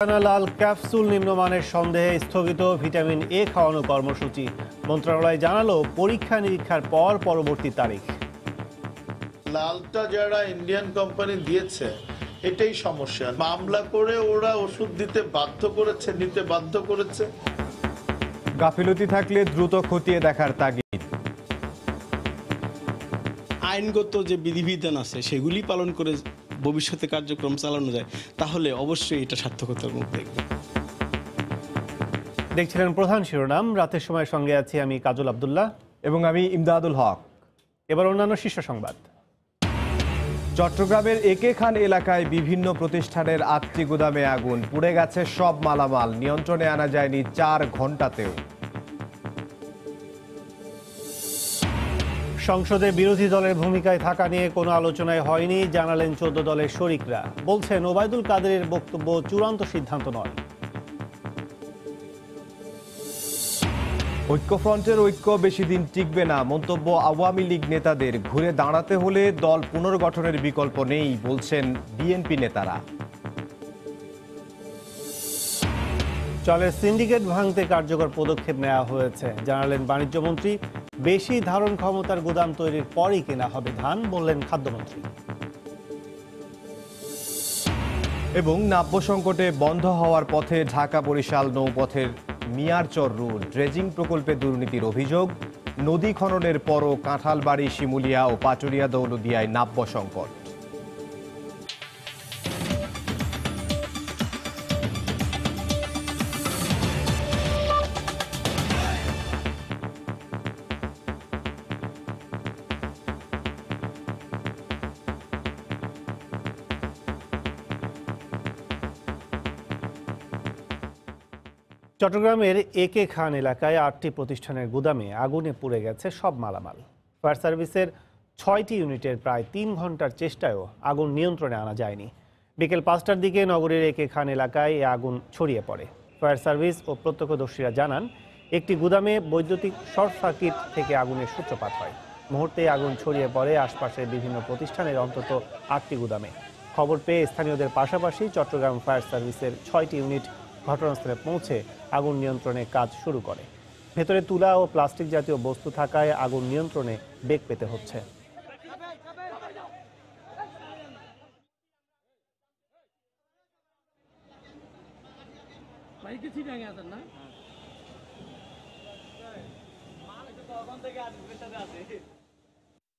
লাল capsule নিম্নমানের সন্দেহে স্থগিত ভিটামিন এ খাওয়ানো কর্মসূচি। মন্ত্রণালয় জানালো পরীক্ষা নিরীক্ষার পর পরবর্তী তারিখ। লালটা যারা ইন্ডিয়ান কোম্পানি দিয়েছে এটাই সমস্যা। মামলা করে ওরা ওষুধ দিতে বাধ্য করেছে, নিতে বাধ্য করেছে। গাফিলতি থাকলে দ্রুত খতিয়ে দেখার তাগিদ। আইনগত যে বিধিবিধান আছে সেগুলি পালন করে ভবিষ্যতে কার্যক্রম চালানো যায়, তাহলে অবশ্যই এটা সার্থকতার মুখ দেখবে। দেখছিলেন প্রধান শিরোনাম। রাতের সময় সঙ্গে আছি আমি কাজল আব্দুল্লাহ এবং আমি ইমদাদুল হক। এবার অন্যান্য শীর্ষ সংবাদ। চট্টগ্রামের একে খান এলাকায় বিভিন্ন প্রতিষ্ঠানের আত্মি গুদামে আগুন, পুড়ে গেছে সব মালামাল, নিয়ন্ত্রণে আনা যায়নি 4 ঘন্টাতেও। সংসদে বিরোধী দলের ভূমিকায় থাকা নিয়ে কোনো আলোচনায় হয়নি, জানালেন 14 দলের শরিকরা। বলছেন ওবায়দুল কাদেরের বক্তব্য চূড়ান্ত সিদ্ধান্ত নয়। ঐক্যফ্রন্টের ঐক্য বেশি দিন টিকবে না, মন্তব্য আওয়ামী লীগ নেতাদের। ঘুরে দাঁড়াতে হলে দল পুনর্গঠনের বিকল্প নেই, বলছেন বিএনপি নেতারা। চালের সিন্ডিকেট ভাঙতে কার্যকর পদক্ষেপ নেওয়া হয়েছে, জানালেন বাণিজ্যমন্ত্রী। বেশি ধারণ ক্ষমতার গুদাম তৈরির পরই কেনা হবে ধান, বললেন খাদ্যমন্ত্রী। এবং নাব্য সংকটে বন্ধ হওয়ার পথে ঢাকা বরিশাল নৌপথের মিয়ারচর রুট ড্রেজিং প্রকল্পে দুর্নীতির অভিযোগ। নদী খননের পরও কাঁঠালবাড়ি, শিমুলিয়া ও পাটুরিয়া দৌলদিয়ায় নাব্য সংকট। চট্টগ্রামের একে খান এলাকায় 8টি প্রতিষ্ঠানের গুদামে আগুনে পুড়ে গেছে সব মালামাল। ফায়ার সার্ভিসের 6টি ইউনিটের প্রায় 3 ঘন্টার চেষ্টায়ও আগুন নিয়ন্ত্রণে আনা যায়নি। বিকেল 5টার দিকে নগরীর একে খান এলাকায় এ আগুন ছড়িয়ে পড়ে। ফায়ার সার্ভিস ও প্রত্যক্ষদর্শীরা জানান, একটি গুদামে বৈদ্যুতিক শর্ট সার্কিট থেকে আগুনের সূত্রপাত হয়। মুহূর্তে আগুন ছড়িয়ে পড়ে আশপাশের বিভিন্ন প্রতিষ্ঠানের অন্তত 8টি গুদামে। খবর পেয়ে স্থানীয়দের পাশাপাশি চট্টগ্রাম ফায়ার সার্ভিসের 6টি ইউনিট ঘটনাস্থলে পৌঁছে আগুন নিয়ন্ত্রণে কাজ শুরু করে। ভেতরে তুলা ও প্লাস্টিক জাতীয় বস্তু থাকায় আগুন নিয়ন্ত্রণে বেগ পেতে হচ্ছে।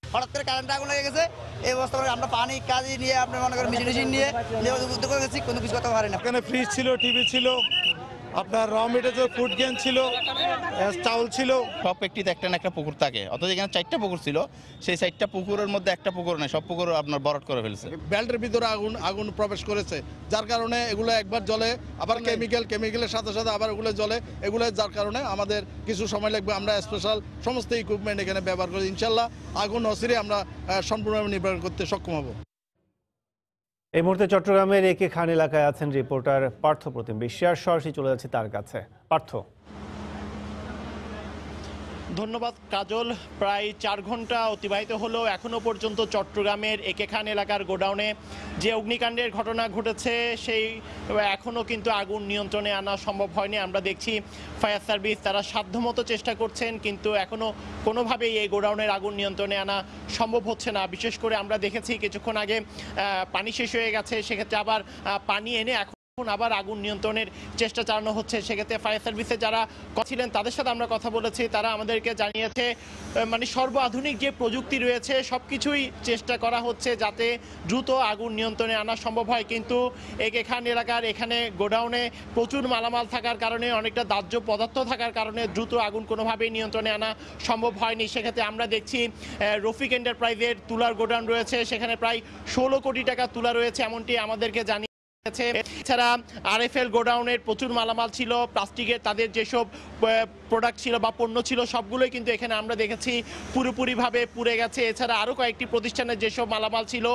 হঠাৎ করে কারেন্ট আগুন লেগে গেছে। এই অবস্থা আমরা পানি কাজে নিয়ে আপনার মনে করেন মেশিন নিয়ে উদ্যোগ করে গেছি, কোনো কিছু করতে পারি না। এখানে ফ্রিজ ছিল, টিভি ছিল, আপনার র মেটেরিয়াল ফুড গেন ছিল, চাউল ছিল। সব একটিতে একটা না একটা পুকুর থাকে, অথচ এখানে 4টা পুকুর ছিল। সেই 4টা পুকুরের মধ্যে একটা পুকুর নেই, সব পুকুর আপনার বরট করে ফেলছে। বেল্টের ভিতরে আগুন প্রবেশ করেছে, যার কারণে এগুলো একবার জ্বলে, আবার কেমিক্যালের সাথে সাথে আবার এগুলো জ্বলে। এগুলো যার কারণে আমাদের কিছু সময় লাগবে। আমরা স্পেশাল সমস্ত ইকুইপমেন্ট এখানে ব্যবহার করি। ইনশাল্লাহ আগুন অচিরে আমরা সম্পূর্ণভাবে নিবারণ করতে সক্ষম হব। এই মুহূর্তে চট্টগ্রামের একে খান এলাকায় আছেন রিপোর্টার পার্থ প্রতিম বিশ্বাস। সরাসরি চলে যাচ্ছে তার কাছে। পার্থ। ধন্যবাদ কাজল। প্রায় 4 ঘন্টা অতিবাহিত হলো, এখনো পর্যন্ত চট্টগ্রামের একে খান এলাকার গোডাউনে যে অগ্নিকাণ্ডের ঘটনা ঘটেছে সেই এখনও কিন্তু আগুন নিয়ন্ত্রণে আনা সম্ভব হয়নি। আমরা দেখছি ফায়ার সার্ভিস তারা সাধ্যমতো চেষ্টা করছেন, কিন্তু এখনও কোনোভাবেই এই গোডাউনের আগুন নিয়ন্ত্রণে আনা সম্ভব হচ্ছে না। বিশেষ করে আমরা দেখেছি কিছুক্ষণ আগে পানি শেষ হয়ে গেছে, সেক্ষেত্রে আবার পানি এনে এখন আবার আগুন নিয়ন্ত্রণের চেষ্টা চালানো হচ্ছে। সেক্ষেত্রে ফায়ার সার্ভিসে যারা ছিলেন তাদের সাথে আমরা কথা বলেছি, তারা আমাদেরকে জানিয়েছে মানে সর্বাধুনিক যে প্রযুক্তি রয়েছে সবকিছুই চেষ্টা করা হচ্ছে যাতে দ্রুত আগুন নিয়ন্ত্রণে আনা সম্ভব হয়। কিন্তু একে খান এলাকার এখানে গোডাউনে প্রচুর মালামাল থাকার কারণে, অনেকটা দাহ্য পদার্থ থাকার কারণে দ্রুত আগুন কোনোভাবেই নিয়ন্ত্রণে আনা সম্ভব হয়নি। সেক্ষেত্রে আমরা দেখছি রফিক এন্টারপ্রাইজের তুলার গোডাউন রয়েছে, সেখানে প্রায় 16 কোটি টাকা তুলা রয়েছে, এমনটি আমাদেরকে জানিয়ে। এছাড়া আরএফএল গোডাউনের প্রচুর মালামাল ছিল, প্লাস্টিকের তাদের যেসব প্রোডাক্ট ছিল বা পণ্য ছিল সবগুলোই কিন্তু এখানে আমরা দেখেছি পুরোপুরিভাবে পুড়ে গেছে। এছাড়া আরও কয়েকটি প্রতিষ্ঠানের যেসব মালামাল ছিল,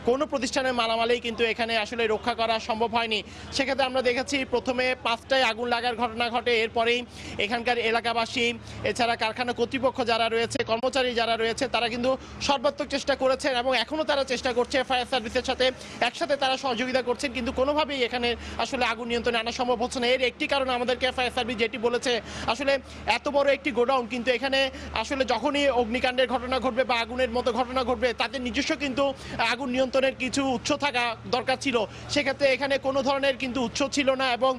কোনো প্রতিষ্ঠানের মালামালেই কিন্তু এখানে আসলে রক্ষা করা সম্ভব হয়নি। সেক্ষেত্রে আমরা দেখেছি প্রথমে 5টায় আগুন লাগার ঘটনা ঘটে, এরপরেই এখানকার এলাকাবাসী এছাড়া কারখানা কর্তৃপক্ষ যারা রয়েছে, কর্মচারী যারা রয়েছে তারা কিন্তু সর্বাত্মক চেষ্টা করেছেন এবং এখনও তারা চেষ্টা করছে ফায়ার সার্ভিসের সাথে একসাথে তারা সহযোগিতা করছেন, কিন্তু কোনো কোনোভাবেই এখানে আসলে আগুন নিয়ন্ত্রণে আনা সম্ভব হচ্ছে না। এর একটি কারণ আমাদেরকে ফায়ার সার্ভিস যেটি বলেছে, আসলে এত বড় একটি গোডাউন, কিন্তু এখানে আসলে যখনই অগ্নিকাণ্ডের ঘটনা ঘটবে বা আগুনের মতো ঘটনা ঘটবে, তাদের নিজস্ব কিন্তু আগুন নিয়ন্ত্রণের কিছু উৎস থাকা দরকার ছিল। সেক্ষেত্রে এখানে কোনো ধরনের কিন্তু উৎস ছিল না, এবং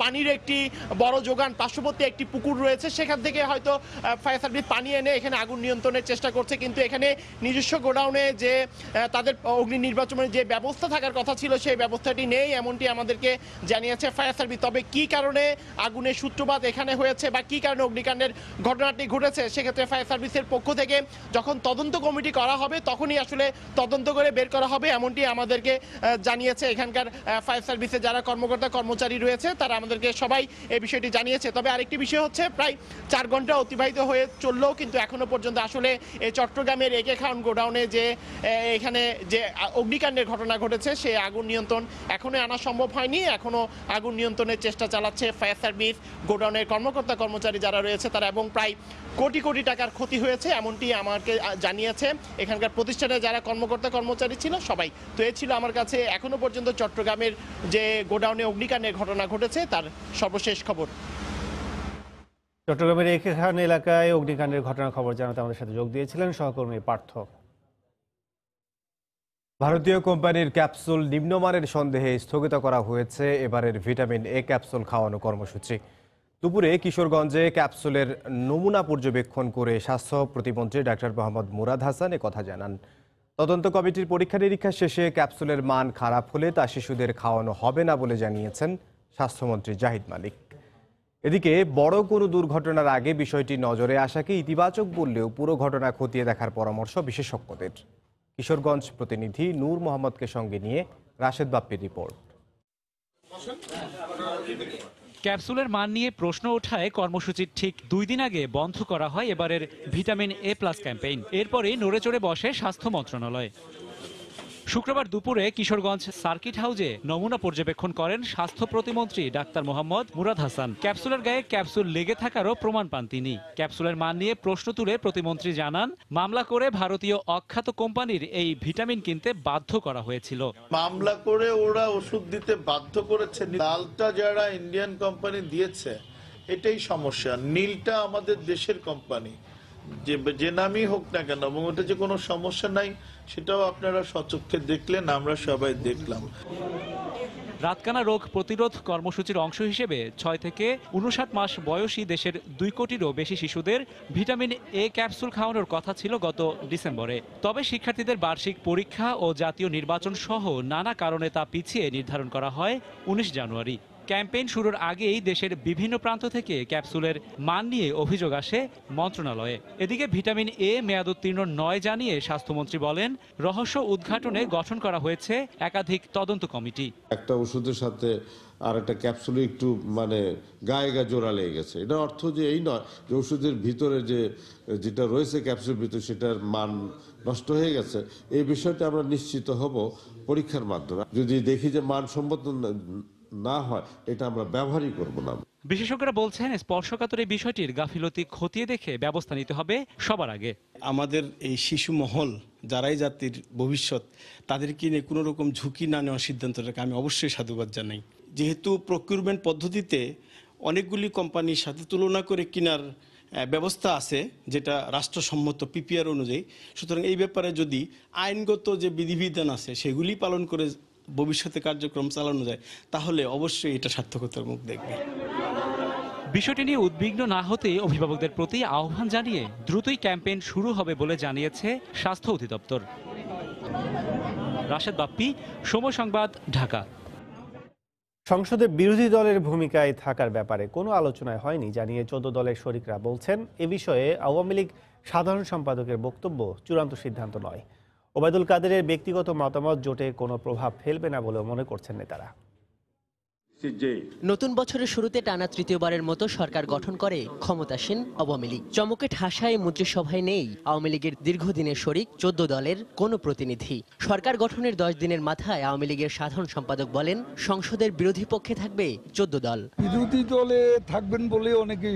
পানির একটি বড় যোগান, পার্শ্ববর্তী একটি পুকুর রয়েছে, সেখান থেকে হয়তো ফায়ার সার্ভিস পানি এনে এখানে আগুন নিয়ন্ত্রণের চেষ্টা করছে। কিন্তু এখানে নিজস্ব গোডাউনে যে তাদের অগ্নি নির্বাচনের যে ব্যবস্থা থাকার কথা ছিল, সেই ব্যবস্থাটি নেই, এমনটি আমাদেরকে জানিয়েছে ফায়ার সার্ভিস। তবে কি কারণে আগুনের সূত্রপাত এখানে হয়েছে বা কি কারণে অগ্নিকাণ্ডের ঘটনাটি ঘটেছে, সেক্ষেত্রে ফায়ার সার্ভিসের পক্ষ থেকে যখন তদন্ত কমিটি করা হবে তখনই আসলে তদন্ত করে বের করা হবে, এমনটি আমাদেরকে জানিয়েছে এখানকার ফায়ার সার্ভিসের যারা কর্মকর্তা কর্মচারী রয়েছে, তারা আমাদেরকে সবাই এই বিষয়টি জানিয়েছে। তবে আরেকটি বিষয় হচ্ছে, প্রায় 4 ঘন্টা অতিবাহিত হয়ে চললেও কিন্তু এখনো পর্যন্ত আসলে এই চট্টগ্রামের একে খান গোডাউনে যে এখানে যে অগ্নিকাণ্ডের ঘটনা ঘটেছে, সেই আগুন নিয়ন্ত্রণ এখনো আনা সম্ভব হয়নি। এখনো আগুন নিয়ন্ত্রণের চেষ্টা চালাচ্ছে ফায়ার সার্ভিস, গোডাউনের কর্মকর্তা কর্মচারী যারা রয়েছে তারা, এবং প্রায় কোটি কোটি টাকার ক্ষতি হয়েছে এমনটি আমাকে জানিয়েছে এখানকার প্রতিষ্ঠানে যারা কর্মকর্তা কর্মচারী ছিল সবাই। তো এ ছিল আমার কাছে এখনো পর্যন্ত চট্টগ্রামের যে গোডাউনে অগ্নিকাণ্ডের ঘটনা ঘটেছে তার সর্বশেষ খবর। চট্টগ্রামের একে খান এলাকায় অগ্নিকাণ্ডের ঘটনার খবর জানাতে আমাদের সাথে যোগ দিয়েছিলেন সহকর্মী পার্থ। ভারতীয় কোম্পানির ক্যাপসুল নিম্নমানের সন্দেহে স্থগিত করা হয়েছে এবারের ভিটামিন এ ক্যাপসুল খাওয়ানো কর্মসূচি। দুপুরে কিশোরগঞ্জে ক্যাপসুলের নমুনা পর্যবেক্ষণ করে স্বাস্থ্য প্রতিমন্ত্রী ডাক্তার মোহাম্মদ মুরাদ হাসান কথা জানান। তদন্ত কমিটির পরীক্ষা নিরীক্ষা শেষে ক্যাপসুলের মান খারাপ হলে তা শিশুদের খাওয়ানো হবে না বলে জানিয়েছেন স্বাস্থ্যমন্ত্রী জাহিদ মালিক। এদিকে বড় কোনো দুর্ঘটনার আগে বিষয়টি নজরে আসাকে ইতিবাচক বললেও পুরো ঘটনা খতিয়ে দেখার পরামর্শ বিশেষজ্ঞদের। কিশোরগঞ্জ প্রতিনিধি নূর মোহাম্মদকে সঙ্গে নিয়ে রাশেদ বাপ্পির রিপোর্ট। ক্যাপসুলের মান নিয়ে প্রশ্ন ওঠায় কর্মসূচির ঠিক 2 দিন আগে বন্ধ করা হয় এবারের ভিটামিন এ প্লাস ক্যাম্পেইন। এরপরে নড়েচড়ে বসে স্বাস্থ্য মন্ত্রণালয়। শুক্রবার দুপুরে কিশোরগঞ্জ সার্কিট হাউজে নমুনা পর্যবেক্ষণ করেন স্বাস্থ্য প্রতিমন্ত্রী ডাক্তার মোহাম্মদ মুরাদ হাসান। ক্যাপসুলের গায়ে ক্যাপসুল লেগে থাকারও প্রমাণ পান তিনি। ক্যাপসুলের মান নিয়ে প্রশ্ন তুলে প্রতিমন্ত্রী জানান, মামলা করে ভারতীয় অখ্যাত কোম্পানির এই ভিটামিন কিনতে বাধ্য করা হয়েছিল। মামলা করে ওরা ওষুধ দিতে বাধ্য করেছে। লালটা যারা ইন্ডিয়ান কোম্পানি দিয়েছে এটাই সমস্যা, নীলটা আমাদের দেশের কোম্পানি, যে নামই হোক না কেন, এবং ওটা যে কোনো সমস্যা নাই সেটাও আপনারা সচক্ষে দেখলেন, আমরা সবাই দেখলাম। রাতকানা রোগ প্রতিরোধ কর্মসূচির অংশ হিসেবে 6 থেকে 59 মাস বয়সী দেশের 2 কোটিরও বেশি শিশুদের ভিটামিন এ ক্যাপসুল খাওয়ানোর কথা ছিল গত ডিসেম্বরে। তবে শিক্ষার্থীদের বার্ষিক পরীক্ষা ও জাতীয় নির্বাচন সহ নানা কারণে তা পিছিয়ে নির্ধারণ করা হয় 19 জানুয়ারি। ক্যাম্পেইন শুরুর আগেই দেশের বিভিন্ন প্রান্ত থেকে ক্যাপসুলের মান নিয়ে অভিযোগ আসে মন্ত্রণালয়ে। এদিকে ভিটামিন এ মেয়াদোত্তীর্ণ নয় জানিয়ে স্বাস্থ্যমন্ত্রী বলেন, রহস্য উদ্ঘাটনে গঠন করা হয়েছে একাধিক তদন্ত কমিটি। একটা ওষুধের সাথে আর একটা ক্যাপসুলে একটু গায়ে জোড়া লেগে গেছে, এটা অর্থ যে এই নয় যে ওষুধের ভিতরে যেটা রয়েছে ক্যাপসুলের ভিতরে সেটার মান নষ্ট হয়ে গেছে। এই বিষয়টা আমরা নিশ্চিত হব পরীক্ষার মাধ্যমে। যদি দেখি যে মানসম্মত না হয়, এটা আমরা ব্যবহারই করব না। বিশেষজ্ঞরা বলছেন, স্পর্শকাতর এই বিষয়টির গাফিলতি খতিয়ে দেখে ব্যবস্থা নিতে হবে সবার আগে। আমাদের এই শিশু মহল যারাই জাতির ভবিষ্যৎ, তাদেরকে নিয়ে কোনো রকম ঝুঁকি না নেওয়ার সিদ্ধান্তটাকে আমি অবশ্যই সাধুবাদ জানাই। যেহেতু প্রকিউরমেন্ট পদ্ধতিতে অনেকগুলি কোম্পানির সাথে তুলনা করে কেনার ব্যবস্থা আছে, যেটা রাষ্ট্রসম্মত পিপিআর অনুযায়ী, সুতরাং এই ব্যাপারে যদি আইনগত যে বিধিবিধান আছে সেগুলি পালন করে ভবিষ্যতে কার্যক্রম চালানো যায়, তাহলে অবশ্যই এটা সার্থকতার মুখ দেখবে। বিষয়টি নিয়ে উদ্বিগ্ন না হতে অভিভাবকদের প্রতি আহ্বান জানিয়ে দ্রুতই ক্যাম্পেইন শুরু হবে বলে জানিয়েছে স্বাস্থ্য অধিদপ্তর। রাশেদ বাপ্পি, সময় সংবাদ, ঢাকা। সংসদে বিরোধী দলের ভূমিকায় থাকার ব্যাপারে কোনো আলোচনায় হয়নি জানিয়ে 14 দলের শরিকরা বলছেন, এ বিষয়ে আওয়ামী লীগ সাধারণ সম্পাদকের বক্তব্য চূড়ান্ত সিদ্ধান্ত নয়। ওবায়দুল কাদেরের ব্যক্তিগত মতামত জোটে কোনো প্রভাব ফেলবে না বলেও মনে করছেন নেতারা। নতুন বছরের শুরুতে টানা তৃতীয়বারের মতো সরকার গঠন করে ক্ষমতাসীন আওয়ামী লীগ। চমকে ঠাসায় মন্ত্রিসভায় নেই আওয়ামী লীগের দীর্ঘদিনের শরিক 14 দলের কোনো প্রতিনিধি। সরকার গঠনের 10 দিনের মাথায় আওয়ামী লীগের সাধারণ সম্পাদক বলেন, সংসদের বিরোধী পক্ষে থাকবে 14 দল। বিরোধী দলে থাকবেন বলে অনেকে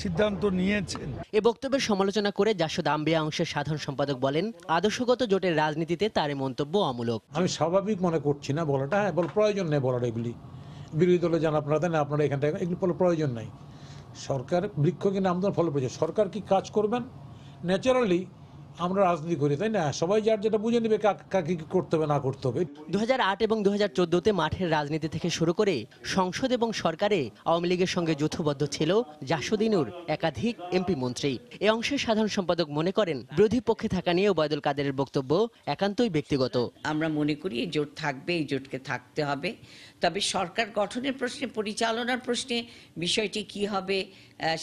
সিদ্ধান্ত নিয়েছেন। এ বক্তব্যের সমালোচনা করে জাসদ আম্বিয়া অংশের সাধারণ সম্পাদক বলেন, আদর্শগত জোটের রাজনীতিতে তার এই মন্তব্য অমূলক। আমি স্বাভাবিক মনে করছি না বলাটা, হ্যাঁ বল প্রয়োজন নেই বলার, এগুলি বিরোধী দলে যান আপনারা দেন, আপনারা এখান থেকে এগুলি বলার প্রয়োজন নাই। সরকার বৃক্ষ কিনা আমদানি ফল পেয়েছে, সরকার কি কাজ করবেন ন্যাচারালি আমরা রাজনীতি করি, তাই না? সবাই যার যেটা বুঝে নেবে কাকে কি করতে হবে না করতে হবে। 2008 এবং 2014-তে মাঠের রাজনীতি থেকে শুরু করে সংসদ এবং সরকারে আওয়ামী লীগের সঙ্গে যৌথবদ্ধ ছিল জাসদিনুর একাধিক এমপি মন্ত্রী। এ অংশের সাধারণ সম্পাদক মনে করেন, বিরোধী পক্ষে থাকা নিয়ে ওবায়দুল কাদেরের বক্তব্য একান্তই ব্যক্তিগত। আমরা মনে করি এই জোট থাকবে, এই জোটকে থাকতে হবে, তবে সরকার গঠনের প্রশ্নে, পরিচালনার প্রশ্নে বিষয়টি কি হবে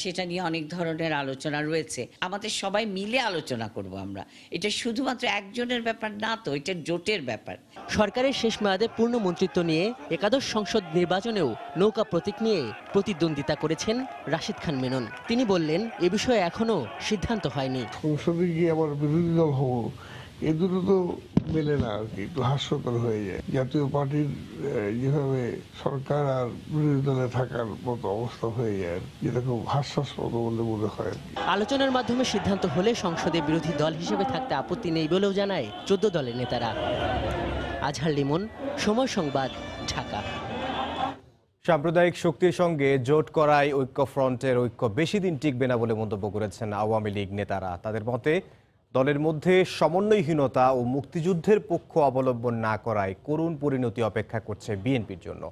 সেটা নিয়ে অনেক ধরনের আলোচনা রয়েছে। আমাদের সবাই মিলে আলোচনা করব আমরা। এটা শুধুমাত্র একজনের ব্যাপার না, তো এটা জোটের ব্যাপার। সরকারের শেষ মেয়াদে পূর্ণ মন্ত্রিত্ব নিয়ে একাদশ সংসদ নির্বাচনেও নৌকা প্রতীক নিয়ে প্রতিদ্বন্দ্বিতা করেছেন রাশিদ খান মেনন। তিনি বললেন, এ বিষয়ে এখনো সিদ্ধান্ত হয়নি। সংসদে গিয়ে আবার বিরোধী দল হবো, এ দুটো তো মেলে না আর কি, একটু হাস্যকর হয়ে যায়। জাতীয় পার্টির যেভাবে সরকার আর বিরোধী দলে থাকার মতো অবস্থা হয়ে যায়, যেটা খুব হাস্যাস্পদ বলে মনে হয়। আলোচনার মাধ্যমে সিদ্ধান্ত হলে সংসদে বিরোধী দল হিসেবে থাকতে আপত্তি নেই বলেও জানায় 14 দলের নেতারা। আজহার লিমন, সময় সংবাদ, ঢাকা। সাম্প্রদায়িক শক্তির সঙ্গে জোট করায় ঐক্যফ্রন্টের ঐক্য বেশি দিন টিকবে না বলে মন্তব্য করেছেন আওয়ামী লীগ নেতারা। তাদের মতে, দলের মধ্যে সমন্বয়হীনতা ও মুক্তিযুদ্ধের পক্ষ অবলম্বন না করায় করুণ পরিণতি অপেক্ষা করছে বিএনপির জন্য।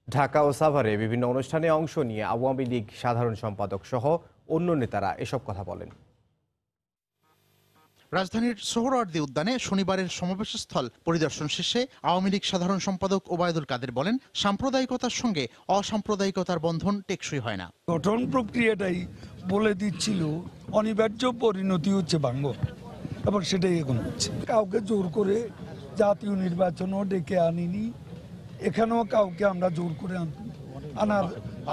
ঢাকা ও সাভারে বিভিন্ন অনুষ্ঠানে অংশ নিয়ে আওয়ামী লীগ সাধারণ সম্পাদক সহ অন্য নেতারা এসব কথা বলেন। রাজধানীর সোহরাওয়ার্দী উদ্যানে শনিবারের সমাবেশস্থল পরিদর্শন শেষে আওয়ামী লীগ সাধারণ সম্পাদক ওবায়দুল কাদের বলেন, সাম্প্রদায়িকতার সঙ্গে অসাম্প্রদায়িকতার বন্ধন টেকসই হয় না। গঠন প্রক্রিয়াটাই বলে দিচ্ছিল অনিবার্য পরিণতি হচ্ছে ভাঙ্গন, এবং সেটাই এখন হচ্ছে। কাউকে জোর করে জাতীয় নির্বাচনও ডেকে আনিনি, এখানেও কাউকে আমরা জোর করে আনার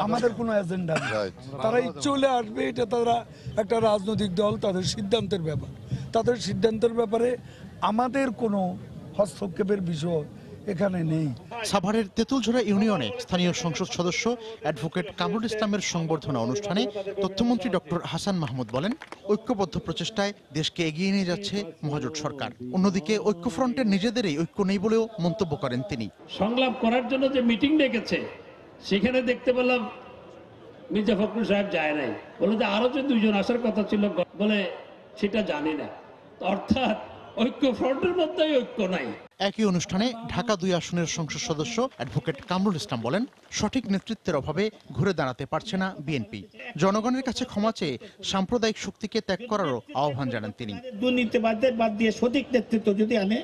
আমাদের কোনো এজেন্ডা নেই। তারা ইচ্ছে হলে আসবে, এটা তারা একটা রাজনৈতিক দল, তাদের সিদ্ধান্তের ব্যাপার। তাদের সিদ্ধান্তের ব্যাপারে আমাদের কোনো হস্তক্ষেপের বিষয় এখানে নেই। সাভারের তেঁতুলঝোড়া ইউনিয়নে স্থানীয় সংসদ সদস্য অ্যাডভোকেট কামরুল ইসলামের সংবর্ধনা অনুষ্ঠানে তথ্যমন্ত্রী ডক্টর হাসান মাহমুদ বলেন, ঐক্যবদ্ধ প্রচেষ্টায় দেশকে এগিয়ে নিয়ে যাচ্ছে মহাজোট সরকার। অন্যদিকে ঐক্যফ্রন্টের নিজেদেরই ঐক্য নেই বলেও মন্তব্য করেন তিনি। সংলাপ করার জন্য যে মিটিং ডেকেছে, সেখানে দেখতে পেলাম মির্জা ফখরুল সাহেব যায় নাই, বলে যে আরো যে 2 জন আসার কথা ছিল, বলে সেটা জানি না। অর্থাৎ ঐক্যফ্রন্টের মধ্যেই ঐক্য নাই। একই অনুষ্ঠানে ঢাকা 2 আসনের সংসদ সদস্য অ্যাডভোকেট কামরুল ইসলাম বলেন, সঠিক নেতৃত্বের অভাবে ঘুরে দাঁড়াতে পারছে না বিএনপি। জনগণের কাছে ক্ষমা চেয়ে সাম্প্রদায়িক শক্তিকে ত্যাগ করারও আহ্বান জানান তিনি। দুর্নীতিবাদদের বাদ দিয়ে সঠিক নেতৃত্ব যদি আনে,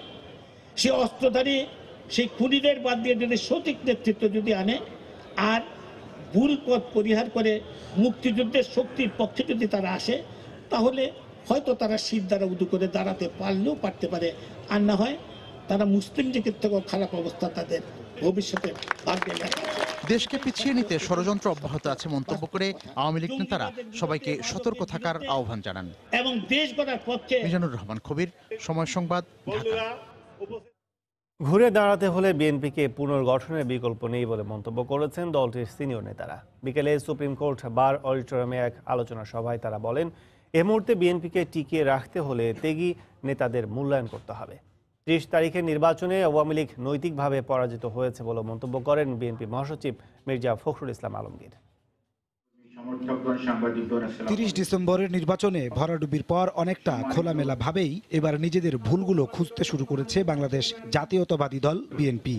সে অস্ত্রধারী সেই খুনিদের বাদ দিয়ে যদি সঠিক নেতৃত্ব যদি আনে, আর ভুল পথ পরিহার করে মুক্তিযুদ্ধের শক্তির পক্ষে যদি তারা আসে, তাহলে হয়তো তারা শীত দ্বারা উদু করে দাঁড়াতে পারলেও পারতে পারে, আর না হয় তারা মুসলিম দিকের থেকেও খারাপ অবস্থা তাদের ভবিষ্যতে ভাগ্যে লেখা। দেশকে পিছিয়ে নিতে ষড়যন্ত্র অব্যাহত আছে মন্তব্য করে আওয়ামী লীগ নেতারা সবাইকে সতর্ক থাকার আহ্বান জানান। এবং দেশ গড়ার পক্ষে মিজানুর রহমান কবির, সময় সংবাদ, ঢাকা। ঘুরে দাঁড়াতে হলে বিএনপিকে পুনর্গঠনের বিকল্প নেই বলে মন্তব্য করেছেন দলটির সিনিয়র নেতারা। বিকেলে সুপ্রিম কোর্ট বার অডিটোরিয়ামে এক আলোচনা সভায় তারা বলেন, এ মুহূর্তে বিএনপিকে টিকিয়ে রাখতে হলে ত্যাগী নেতাদের মূল্যায়ন করতে হবে। 30 তারিখের নির্বাচনে আওয়ামী লীগ নৈতিকভাবে পরাজিত হয়েছে বলে মন্তব্য করেন বিএনপি মহাসচিব মির্জা ফখরুল ইসলাম আলমগীর। 30 ডিসেম্বরের নির্বাচনে ভরাডুবির পর অনেকটা খোলামেলা ভাবেই এবার নিজেদের ভুলগুলো খুঁজতে শুরু করেছে বাংলাদেশ জাতীয়তাবাদী দল বিএনপি।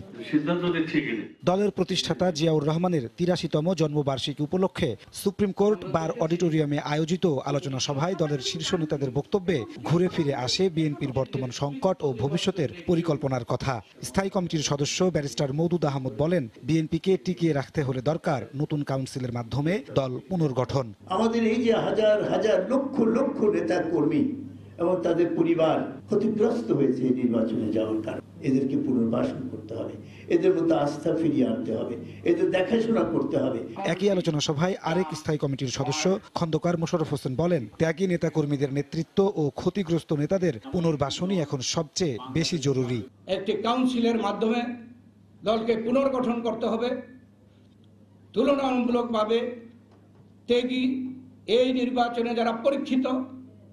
দলের প্রতিষ্ঠাতা জিয়াউর রহমানের 83তম জন্মবার্ষিকী উপলক্ষে সুপ্রিম কোর্ট বার অডিটোরিয়ামে আয়োজিত আলোচনা সভায় দলের শীর্ষ নেতাদের বক্তব্যে ঘুরে ফিরে আসে বিএনপির বর্তমান সংকট ও ভবিষ্যতের পরিকল্পনার কথা। স্থায়ী কমিটির সদস্য ব্যারিস্টার মওদুদ আহমদ বলেন, বিএনপিকে টিকিয়ে রাখতে হলে দরকার নতুন কাউন্সিলের মাধ্যমে দল পুনর্গঠন। আমাদের এই যে হাজার হাজার লক্ষ লক্ষ নেতা কর্মী এবং তাদের পরিবার ক্ষতিগ্রস্ত হয়েছে এই নির্বাচনে যাওয়ার কারণে, এদেরকে পুনর্বাসন করতে হবে, এদের মধ্যে আস্থা ফিরিয়ে আনতে হবে, এদের দেখাশোনা করতে হবে। একই আলোচনা সভায় আরেক স্থায়ী কমিটির সদস্য খন্দকার মোশাররফ হোসেন বলেন, ত্যাগী নেতা কর্মীদের নেতৃত্ব ও ক্ষতিগ্রস্ত নেতাদের পুনর্বাসনই এখন সবচেয়ে বেশি জরুরি। একটি কাউন্সিলের মাধ্যমে দলকে পুনর্গঠন করতে হবে, তুলনামূলকভাবে ত্যাগী এই নির্বাচনে যারা পরীক্ষিত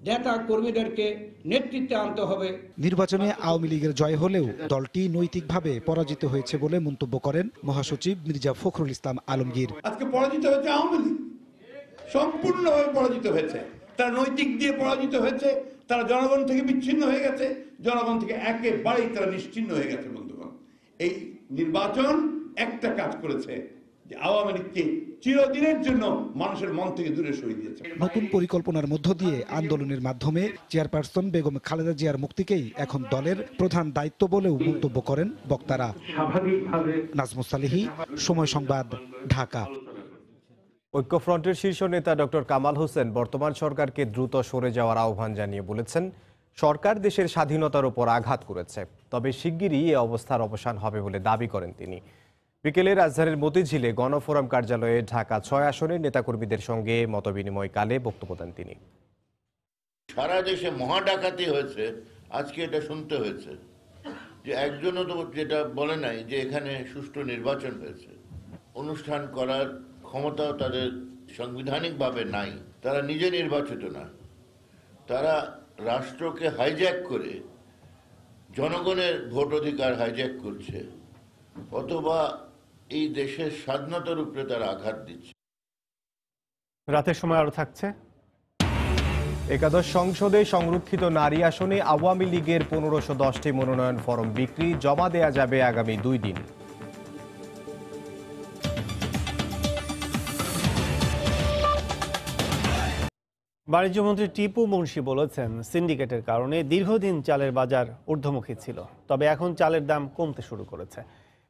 নেতা কর্মীদেরকে নেতৃত্বে আনতে হবে। নির্বাচনে আওয়ামী লীগের জয় হলেও দলটি নৈতিকভাবে পরাজিত হয়েছে বলে মন্তব্য করেন মহাসচিব মির্জা ফখরুল ইসলাম আলমগীর। আজকে পরাজিত হয়েছে আওয়ামী লীগ, সম্পূর্ণভাবে পরাজিত হয়েছে। তারা নৈতিক দিয়ে পরাজিত হয়েছে, তারা জনগণ থেকে বিচ্ছিন্ন হয়ে গেছে, জনগণ থেকে একেবারেই তারা নিশ্চিহ্ন হয়ে গেছে। বন্ধুগণ, এই নির্বাচন একটা কাজ করেছে যে আওয়ামী লীগকে চিরদিনের জন্য মানুষের মন থেকে দূরে সরিয়ে দিয়েছে। নতুন পরিকল্পনার মধ্য দিয়ে আন্দোলনের মাধ্যমে চেয়ারপারসন বেগম খালেদা জিয়ার মুক্তিকেই এখন দলের প্রধান দায়িত্ব বলেও মন্তব্য করেন বক্তারা। নাজমুস সালেহী, সময় সংবাদ, ঢাকা। ঐক্যফ্রন্টের শীর্ষ নেতা ডক্টর কামাল হোসেন বর্তমান সরকারকে দ্রুত সরে যাওয়ার আহ্বান জানিয়ে বলেছেন, সরকার দেশের স্বাধীনতার উপর আঘাত করেছে, তবে শিগগিরই এ অবস্থার অবসান হবে বলে দাবি করেন তিনি। বিকেলে রাজধানীর মতিঝিলে গণফোরাম কার্যালয়ে ঢাকা 6 আসনের নেতাকর্মীদের সঙ্গে মতবিনিময়কালে বক্তব্য দেন তিনি। সারা দেশে মহা ডাকাতি হয়েছে, আজকে এটা শুনতে হয়েছে যে একজনও তো যেটা বলে নাই যে এখানে সুষ্ঠু নির্বাচন হয়েছে। অনুষ্ঠান করার ক্ষমতাও তাদের সাংবিধানিকভাবে নাই। তারা নিজে নির্বাচিত না, তারা রাষ্ট্রকে হাইজ্যাক করে জনগণের ভোট অধিকার হাইজ্যাক করছে, অথবা এই দেশের স্বাধীনতার উপরে তারা আঘাত দিচ্ছে। রাতের সময় আরো থাকছে। একাদশ সংসদে সংরক্ষিত নারী আসনে আওয়ামী লীগের 1510টি মনোনয়ন ফরম বিক্রি, জমা দেয়া যাবে আগামী 2 দিন। বাণিজ্যমন্ত্রী টিপু মুন্সি বলেছেন, সিন্ডিকেটের কারণে দীর্ঘদিন চালের বাজার ঊর্ধ্বমুখী ছিল, তবে এখন চালের দাম কমতে শুরু করেছে।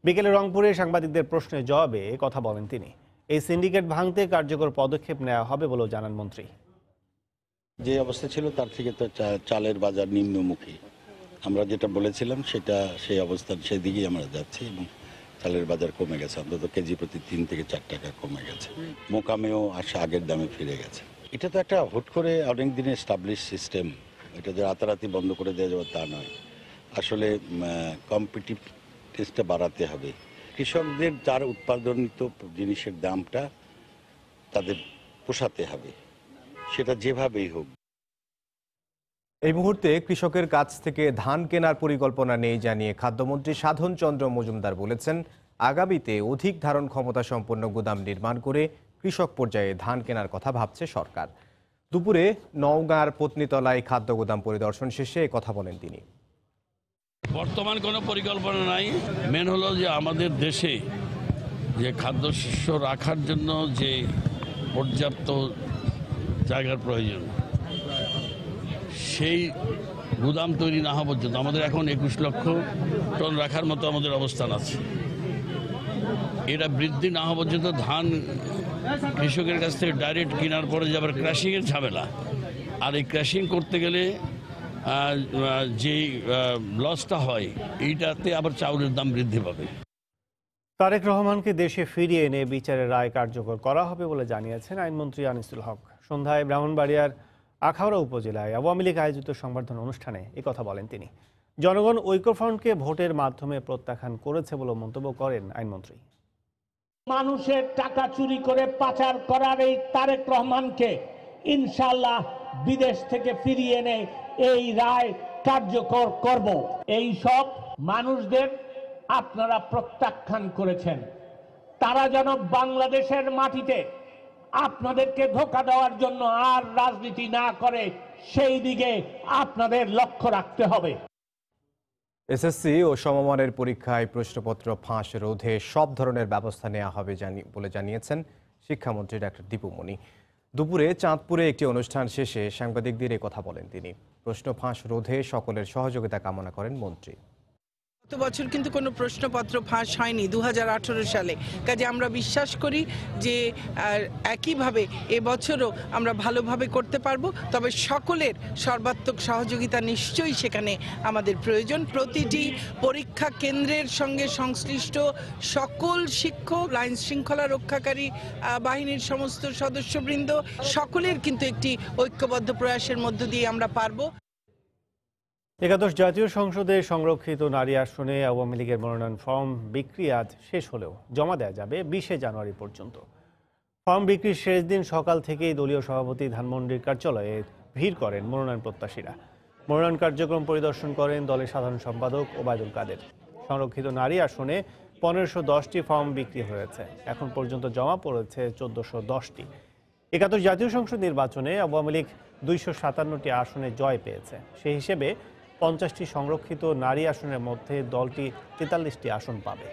বিকেলে রংপুরে সাংবাদিকদের প্রশ্নের জবাবে কথা বলেন তিনি। এই সিন্ডিকেট ভাঙতে কার্যকর পদক্ষেপ নেওয়া হবে বলেও জানান মন্ত্রী। যে অবস্থা ছিল তার থেকে তো চালের বাজার নিম্নমুখী, আমরা যেটা বলেছিলাম সেটা সেই অবস্থান সেই দিকেই আমরা যাচ্ছি এবং চালের বাজার কমে গেছে, অন্তত কেজি প্রতি 3 থেকে 4 টাকা কমে গেছে। মোকামেও আসা আগের দামে ফিরে গেছে। এটা তো একটা হুট করে অনেক দিনের এস্টাবলিশ সিস্টেম, এটা যে রাতারাতি বন্ধ করে দেওয়া যাবে তা নয়। আসলে কম্পিটিটিভনেসটা বাড়াতে হবে। কৃষকদের যার উৎপাদনিত জিনিসের দামটা তাদের পোষাতে হবে, সেটা যেভাবেই হোক। এই মুহূর্তে কৃষকের কাছ থেকে ধান কেনার পরিকল্পনা নেই জানিয়ে খাদ্যমন্ত্রী সাধন চন্দ্র মজুমদার বলেছেন, আগামীতে অধিক ধারণ ক্ষমতা সম্পন্ন গুদাম নির্মাণ করে কৃষক পর্যায়ে ধান কেনার কথা ভাবছে সরকার। দুপুরে নওগাঁর পত্নীতলায় খাদ্য গুদাম পরিদর্শন শেষে কথা বলেন তিনি। বর্তমান কোনো পরিকল্পনা নাই। মেন হলো যে আমাদের দেশে যে খাদ্যশস্য রাখার জন্য যে পর্যাপ্ত জায়গার প্রয়োজন, সেই গুদাম তৈরি না হওয়া পর্যন্ত আমাদের এখন 21 লক্ষ টন রাখার মতো আমাদের অবস্থান আছে। এটা বৃদ্ধি না হওয়া পর্যন্ত ধান কৃষকের কাছ থেকে ডাইরেক্ট কেনার পরে যে আবার ক্র্যাশিংয়ের ঝামেলা, আর এই ক্র্যাশিং করতে গেলে যেই লসটা হয় এইটাতে আবার চাউলের দাম বৃদ্ধি পাবে। তারেক রহমানকে দেশে ফিরিয়ে এনে বিচারের রায় কার্যকর করা হবে বলে জানিয়েছেন আইনমন্ত্রী আনিসুল হক। সন্ধ্যায় ব্রাহ্মণবাড়িয়ার আখাউড়া উপজেলায় আওয়ামী লীগ আয়োজিত সংবর্ধনা অনুষ্ঠানে কথা বলেন তিনি। জনগণ ঐক্যফ্রন্টকে ভোটের মাধ্যমে প্রত্যাখ্যান করেছে বলে মন্তব্য করেন আইনমন্ত্রী। মানুষের টাকা চুরি করে পাচার করার এই তারেক রহমানকে ইনশাআল্লাহ বিদেশ থেকে ফিরিয়ে এনে এই রায় কার্যকর করব। এই সব মানুষদের আপনারা প্রত্যাখ্যান করেছেন, তারা যেন বাংলাদেশের মাটিতে আপনাদেরকে ধোঁকা দেওয়ার জন্য আর রাজনীতি না করে, সেই দিকে আপনাদের লক্ষ্য রাখতে হবে। এসএসসি ও সমমানের পরীক্ষায় প্রশ্নপত্র ফাঁস রোধে সব ধরনের ব্যবস্থা নেওয়া হবে বলে জানিয়েছেন শিক্ষামন্ত্রী ডাক্তার দীপু মনি। দুপুরে চাঁদপুরে একটি অনুষ্ঠান শেষে সাংবাদিকদের কথা বলেন তিনি। প্রশ্ন ফাঁস রোধে সকলের সহযোগিতা কামনা করেন মন্ত্রী। গত বছর কিন্তু কোনো প্রশ্নপত্র ফাঁস হয়নি 2018 সালে, কাজে আমরা বিশ্বাস করি যে একইভাবে এবছরও আমরা ভালোভাবে করতে পারবো। তবে সকলের সর্বাত্মক সহযোগিতা নিশ্চয়ই সেখানে আমাদের প্রয়োজন। প্রতিটি পরীক্ষা কেন্দ্রের সঙ্গে সংশ্লিষ্ট সকল শিক্ষক, আইন শৃঙ্খলা রক্ষাকারী বাহিনীর সমস্ত সদস্যবৃন্দ সকলের কিন্তু একটি ঐক্যবদ্ধ প্রয়াসের মধ্য দিয়ে আমরা পারবো। একাদশ জাতীয় সংসদে সংরক্ষিত নারী আসনে আওয়ামী লীগের মনোনয়ন ফর্ম বিক্রি আজ শেষ হলেও জমা দেওয়া যাবে 20 জানুয়ারি পর্যন্ত। ফর্ম বিক্রির শেষ দিন সকাল থেকেই দলীয় সভাপতি ধানমন্ডির কার্যালয়ে ভিড় করেন মনোনয়ন প্রত্যাশীরা। মনোনয়ন কার্যক্রম পরিদর্শন করেন দলের সাধারণ সম্পাদক ওবায়দুল কাদের। সংরক্ষিত নারী আসনে 1510টি ফর্ম বিক্রি হয়েছে। এখন পর্যন্ত জমা পড়েছে 1410টি। 71 জাতীয় সংসদ নির্বাচনে আওয়ামী লীগ 257টি আসনে জয় পেয়েছে। সেই হিসেবে 50টি সংরক্ষিত নারী আসনের মধ্যে দলটি 43টি আসন পাবে।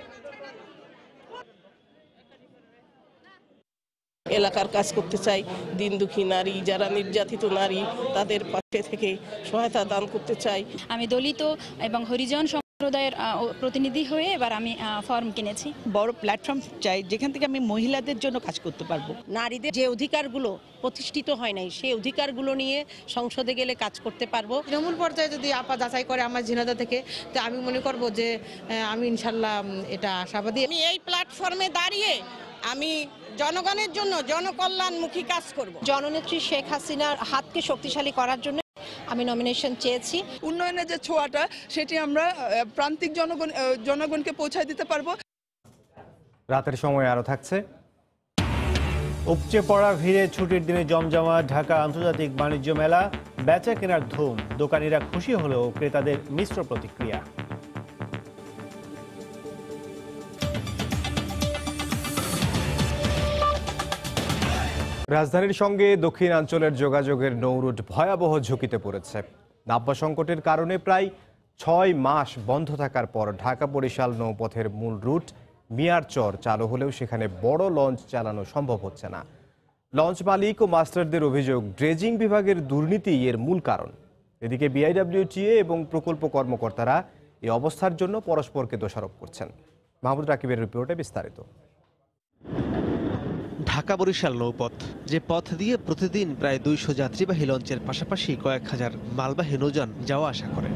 এলাকার কাজ করতে চাই, দিন দুঃখী নারী, যারা নির্যাতিত নারী, তাদের পাশে থেকে সহায়তা দান করতে চাই। আমি দলিত এবং হরিজন সম্প্রদায়ের প্রতিনিধি হয়ে এবার আমি ফর্ম কিনেছি। বড় প্ল্যাটফর্ম চাই যেখান থেকে আমি মহিলাদের জন্য কাজ করতে পারবো। নারীদের যে অধিকারগুলো প্রতিষ্ঠিত হয় নাই সেই অধিকারগুলো নিয়ে সংসদে গেলে কাজ করতে পারবো। তৃণমূল পর্যায়ে যদি আপা যাচাই করে আমার ঝিনাইদহ থেকে, তো আমি মনে করব যে আমি ইনশাল্লাহ এটা আশাবাদী। আমি এই প্ল্যাটফর্মে দাঁড়িয়ে আমি জনগণের জন্য জনকল্যাণমুখী কাজ করব। জননেত্রী শেখ হাসিনার হাতকে শক্তিশালী করার জন্য আমি নমিনেশন চেয়েছি। উন্নয়নের যে ছোঁয়াটা সেটি আমরা প্রান্তিক জনগণকে পৌঁছায় দিতে পারবো। রাতের সময় আরো থাকছে। উপচে পড়া ভিড়ে ছুটির দিনে জমজমাট ঢাকা আন্তর্জাতিক বাণিজ্য মেলা, বেচা কেনার ধুম। দোকানিরা খুশি হলেও ক্রেতাদের মিশ্র প্রতিক্রিয়া। রাজধানীর সঙ্গে দক্ষিণাঞ্চলের যোগাযোগের নৌরুট ভয়াবহ ঝুঁকিতে পড়েছে। নাব্য সংকটের কারণে প্রায় 6 মাস বন্ধ থাকার পর ঢাকা বরিশাল নৌপথের মূল রুট মিয়ারচর চালু হলেও সেখানে বড় লঞ্চ চালানো সম্ভব হচ্ছে না। লঞ্চ মালিক ও মাস্টারদের অভিযোগ, ড্রেজিং বিভাগের দুর্নীতি এর মূল কারণ। এদিকে বিআইডব্লিউটিএ এবং প্রকল্প কর্মকর্তারা এই অবস্থার জন্য পরস্পরকে দোষারোপ করছেন। মাহমুদ রাকিবের রিপোর্টে বিস্তারিত। ঢাকা বরিশাল নৌপথ, যে পথ দিয়ে প্রতিদিন প্রায় 200 যাত্রীবাহী লঞ্চের পাশাপাশি কয়েক হাজার মালবাহী নৌযান যাওয়া আসা করে।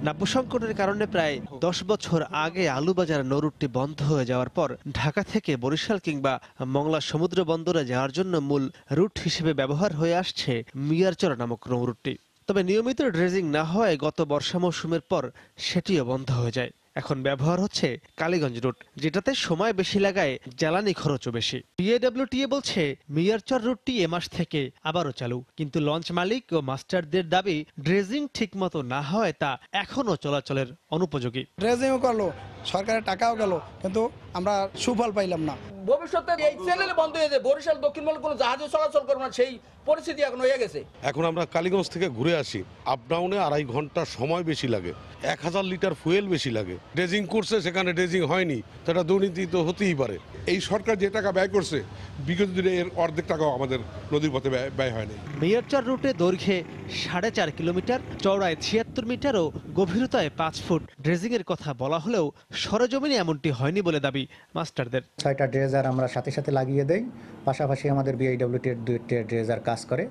নাব্য সংকটের কারণে প্রায় 10 বছর আগে আলুবাজার নৌরুটটি বন্ধ হয়ে যাওয়ার পর ঢাকা থেকে বরিশাল কিংবা মংলা সমুদ্র বন্দরে যাওয়ার জন্য মূল রুট হিসেবে ব্যবহার হয়ে আসছে মিয়ারচর নামক নৌরুটটি। তবে নিয়মিত ড্রেজিং না হওয়ায় গত বর্ষা মৌসুমের পর সেটিও বন্ধ হয়ে যায়। এখন ব্যবহার হচ্ছে কালীগঞ্জ রুট, যেটাতে সময় বেশি লাগায়, জ্বালানি খরচও বেশি। বিএডব্লিউটিএ বলছে মিয়ারচর রুটটি এ মাস থেকে আবারও চালু, কিন্তু লঞ্চ মালিক ও মাস্টারদের দাবি ড্রেজিং ঠিকমতো না হয় তা এখনো চলাচলের অনুপযোগী। ড্রেজিংও করলো, সরকারের টাকাও গেল, কিন্তু আমরা সুফল পাইলাম না। ভবিষ্যতে এই চ্যানেল বন্ধ হয়ে যায়, বরিশাল দক্ষিণ মল কোনো জাহাজে চলাচল করবে না, সেই পরিস্থিতি এখন হয়ে গেছে। এখন আমরা কালীগঞ্জ থেকে ঘুরে আসি, আপ ডাউনে 2.5 ঘন্টা সময় বেশি লাগে, 1000 লিটার ফুয়েল বেশি লাগে। ড্রেজিং করছে, সেখানে ড্রেজিং হয়নি, সেটা দুর্নীতি তো হতেই পারে। এই সরকার যে টাকা ব্যয় করছে, বিগত দিনে এর অর্ধেক টাকাও আমাদের নদীর পথে ব্যয় হয়নি। মিয়ারচর রুটে দৈর্ঘ্যে 4.5 কিলোমিটার, চওড়ায় 76 মিটার ও গভীরতায় 5 ফুট ড্রেজিং এর কথা বলা হলেও সরেজমিনে এমনটি হয়নি বলে দাবি মাস্টারদের। 6টা ড্রেজার আমরা সাথে সাথে লাগিয়ে দেই, পাশাপাশি আমাদের বিআইডব্লিউটির 2টি ড্রেজার কাজ করে।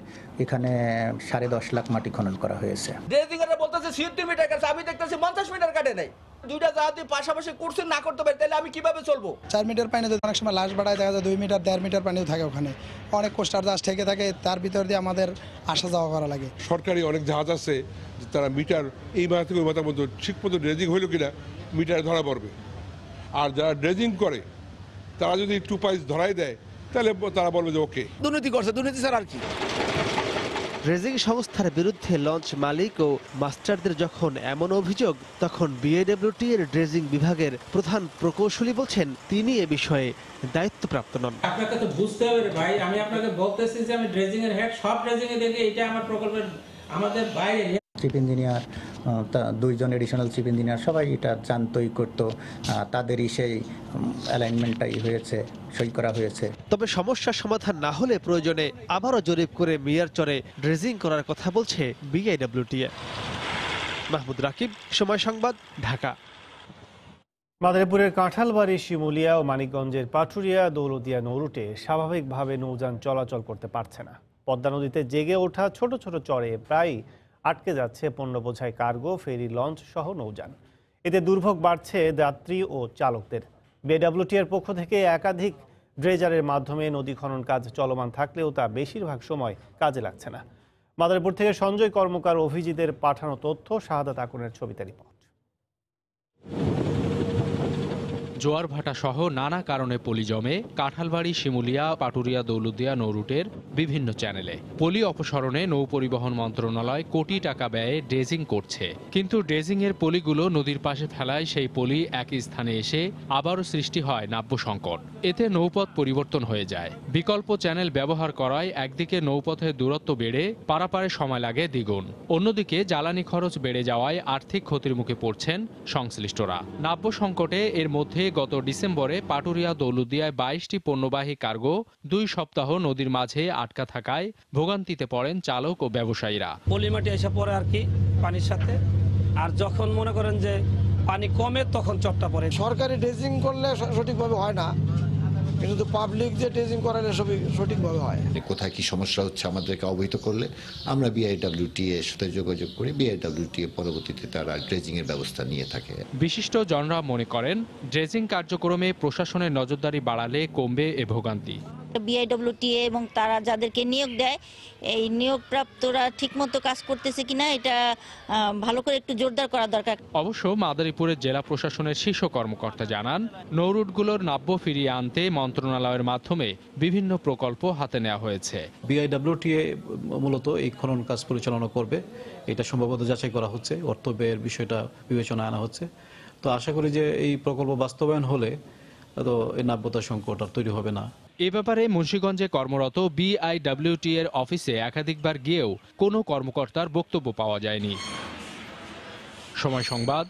এখানে 10.5 লাখ মাটি খনন করা হয়েছে। ড্রেজিং এর বলতেছে 70 মিটার কাছে, আমি দেখতেছি 50 মিটার কাটে নাই। দুইটা জাহাজ পাশাপাশি করছে না করতে পারে, তাহলে আমি কিভাবে চলবো? 4 মিটার পানিতে অনেক সময় লাশ বাড়ায়, দেখা যায় 2 মিটার 1.5 মিটার পানিও থাকে ওখানে। অনেক কোস্টার জাহাজ থেকে থাকে, তার ভিতর দিয়ে আমাদের আসা যাওয়া করা লাগে। সরকারি অনেক জাহাজ আছে তারা মিটার এই মাথা থেকে ওই মাথার মধ্যে ঠিকমতো ড্রেজিং হইল কিনা মিটার ধরা পড়বে। আর যারা ড্রেজিং করে তারা যদি 2 পাইস ধরাই দেয়, তাহলে তারা বলবে যে ওকে দুর্নীতি করছে, দুর্নীতি স্যার আর কি। ড্রেজিং সংস্থার বিরুদ্ধে লঞ্চ মালিক ও মাস্টারদের যখন এমন অভিযোগ, তখন বিএডব্লিউটি এর ড্রেজিং বিভাগের প্রধান প্রকৌশলী বলছেন তিনি এ বিষয়ে দায়িত্বপ্রাপ্ত নন। আপনাকে তো বুঝতে হবে ভাই, আমি আপনাকে বলতেছি যে আমি ড্রেজিং এর হেড, সব ড্রেজিং এ দেখে এটা আমার প্রকল্পের আমাদের বাইরে। চিফ ইঞ্জিনিয়ার, 2 জন এডিশনাল চিফ ইঞ্জিনিয়ার সবাই এটা জানতই করতো, তাদেরই সেই অ্যালাইনমেন্টটাই হয়েছে, সই করা হয়েছে। তবে সমস্যার সমাধান না হলে প্রয়োজনে আবারও জরিপ করে মিয়ারচরে ড্রেজিং করার কথা বলছে বিআইডব্লিউটিএ। মাহমুদ রাকিব, সময় সংবাদ, ঢাকা। মাদারীপুরের কাঁঠালবাড়ি, শিমুলিয়া ও মানিকগঞ্জের পাটুরিয়া দৌলতদিয়া নৌরুটে স্বাভাবিকভাবে নৌযান চলাচল করতে পারছে না। পদ্মা নদীতে জেগে ওঠা ছোট ছোট চরে প্রায় আটকে যাচ্ছে পণ্য বোঝাই কার্গো, ফেরি, লঞ্চ সহ নৌযান। এতে দুর্ভোগ বাড়ছে যাত্রী ও চালকদের। বিএডব্লিউটিএর পক্ষ থেকে একাধিক ড্রেজারের মাধ্যমে নদী খনন কাজ চলমান থাকলেও তা বেশিরভাগ সময় কাজে লাগছে না। মাদারীপুর থেকে সঞ্জয় কর্মকার, অভিজিতের পাঠানো তথ্য, শাহাদাত আকনের ছবিতে রিপোর্ট। জোয়ার ভাটা সহ নানা কারণে পলি জমে কাঁঠালবাড়ি, শিমুলিয়া, পাটুরিয়া, দৌলতদিয়া নৌরুটের বিভিন্ন চ্যানেলে। পলি অপসারণে নৌ পরিবহন মন্ত্রণালয় কোটি টাকা ব্যয়ে ড্রেজিং করছে, কিন্তু ড্রেজিং এর পলিগুলো নদীর পাশে ফেলায় সেই পলি একই স্থানে এসে আবারও সৃষ্টি হয় নাব্য সংকট। এতে নৌপথ পরিবর্তন হয়ে যায়। বিকল্প চ্যানেল ব্যবহার করায় একদিকে নৌপথের দূরত্ব বেড়ে পারাপারে সময় লাগে দ্বিগুণ, অন্যদিকে জ্বালানি খরচ বেড়ে যাওয়ায় আর্থিক ক্ষতির মুখে পড়ছেন সংশ্লিষ্টরা। নাব্য সংকটে এর মধ্যে গত ডিসেম্বরে পাটুরিয়া, দৌলতদিয়ায় 22টি পণ্যবাহী কার্গো 2 সপ্তাহ নদীর মাঝে আটকা থাকায় ভোগান্তিতে পড়েন চালক ও ব্যবসায়ীরা। পলিমাটি এসে পড়ে আর কি পানির সাথে, আর যখন মনে করেন যে পানি কমে তখন চটটা পড়ে। সরকারি ড্রেজিং করলে সঠিকভাবে হয় না, কিন্তু পাবলিক যে ড্রেজিং করালে সবই সঠিকভাবে হয়। কোথায় কি সমস্যা হচ্ছে আমাদেরকে অবহিত করলে আমরা BIWTA এর সাথে যোগাযোগ করি। BIWTA পরবর্তীতে তারা ড্রেজিং এর ব্যবস্থা নিয়ে থাকে। বিশিষ্ট জনরা মনে করেন ড্রেজিং কার্যক্রমে প্রশাসনের নজরদারি বাড়ালে কমবে এ ভোগান্তি। BIWTA এবং তারা যাদেরকে নিয়োগ দেয়, এই নিয়োগপ্রাপ্তরা ঠিকমতো কাজ করতেছে কিনা এটা ভালো করে একটু জোরদার করা দরকার। অবশ্য মাদারীপুরের জেলা প্রশাসনের শীর্ষ কর্মকর্তা জানান, নৌরুটগুলোর নাব্য ফিরিয়ে আনতে মন্ত্রণালয়ের মাধ্যমে বিভিন্ন প্রকল্প হাতে নেওয়া হয়েছে। BIWTA মূলত এই খনন কাজ পরিচালনা করবে, এটা সম্ভবত যাচাই করা হচ্ছে, অর্থ ব্যয়ের বিষয়টা বিবেচনায় আনা হচ্ছে। তো আশা করি যে এই প্রকল্প বাস্তবায়ন হলে তো এই নাব্যতা সংকট আর তৈরি হবে না। এ ব্যাপারে মুন্সিগঞ্জে কর্মরত BIWTA এর অফিসে একাধিকবার গিয়েও কোনো কর্মকর্তার বক্তব্য পাওয়া যায়নি। সময় সংবাদ,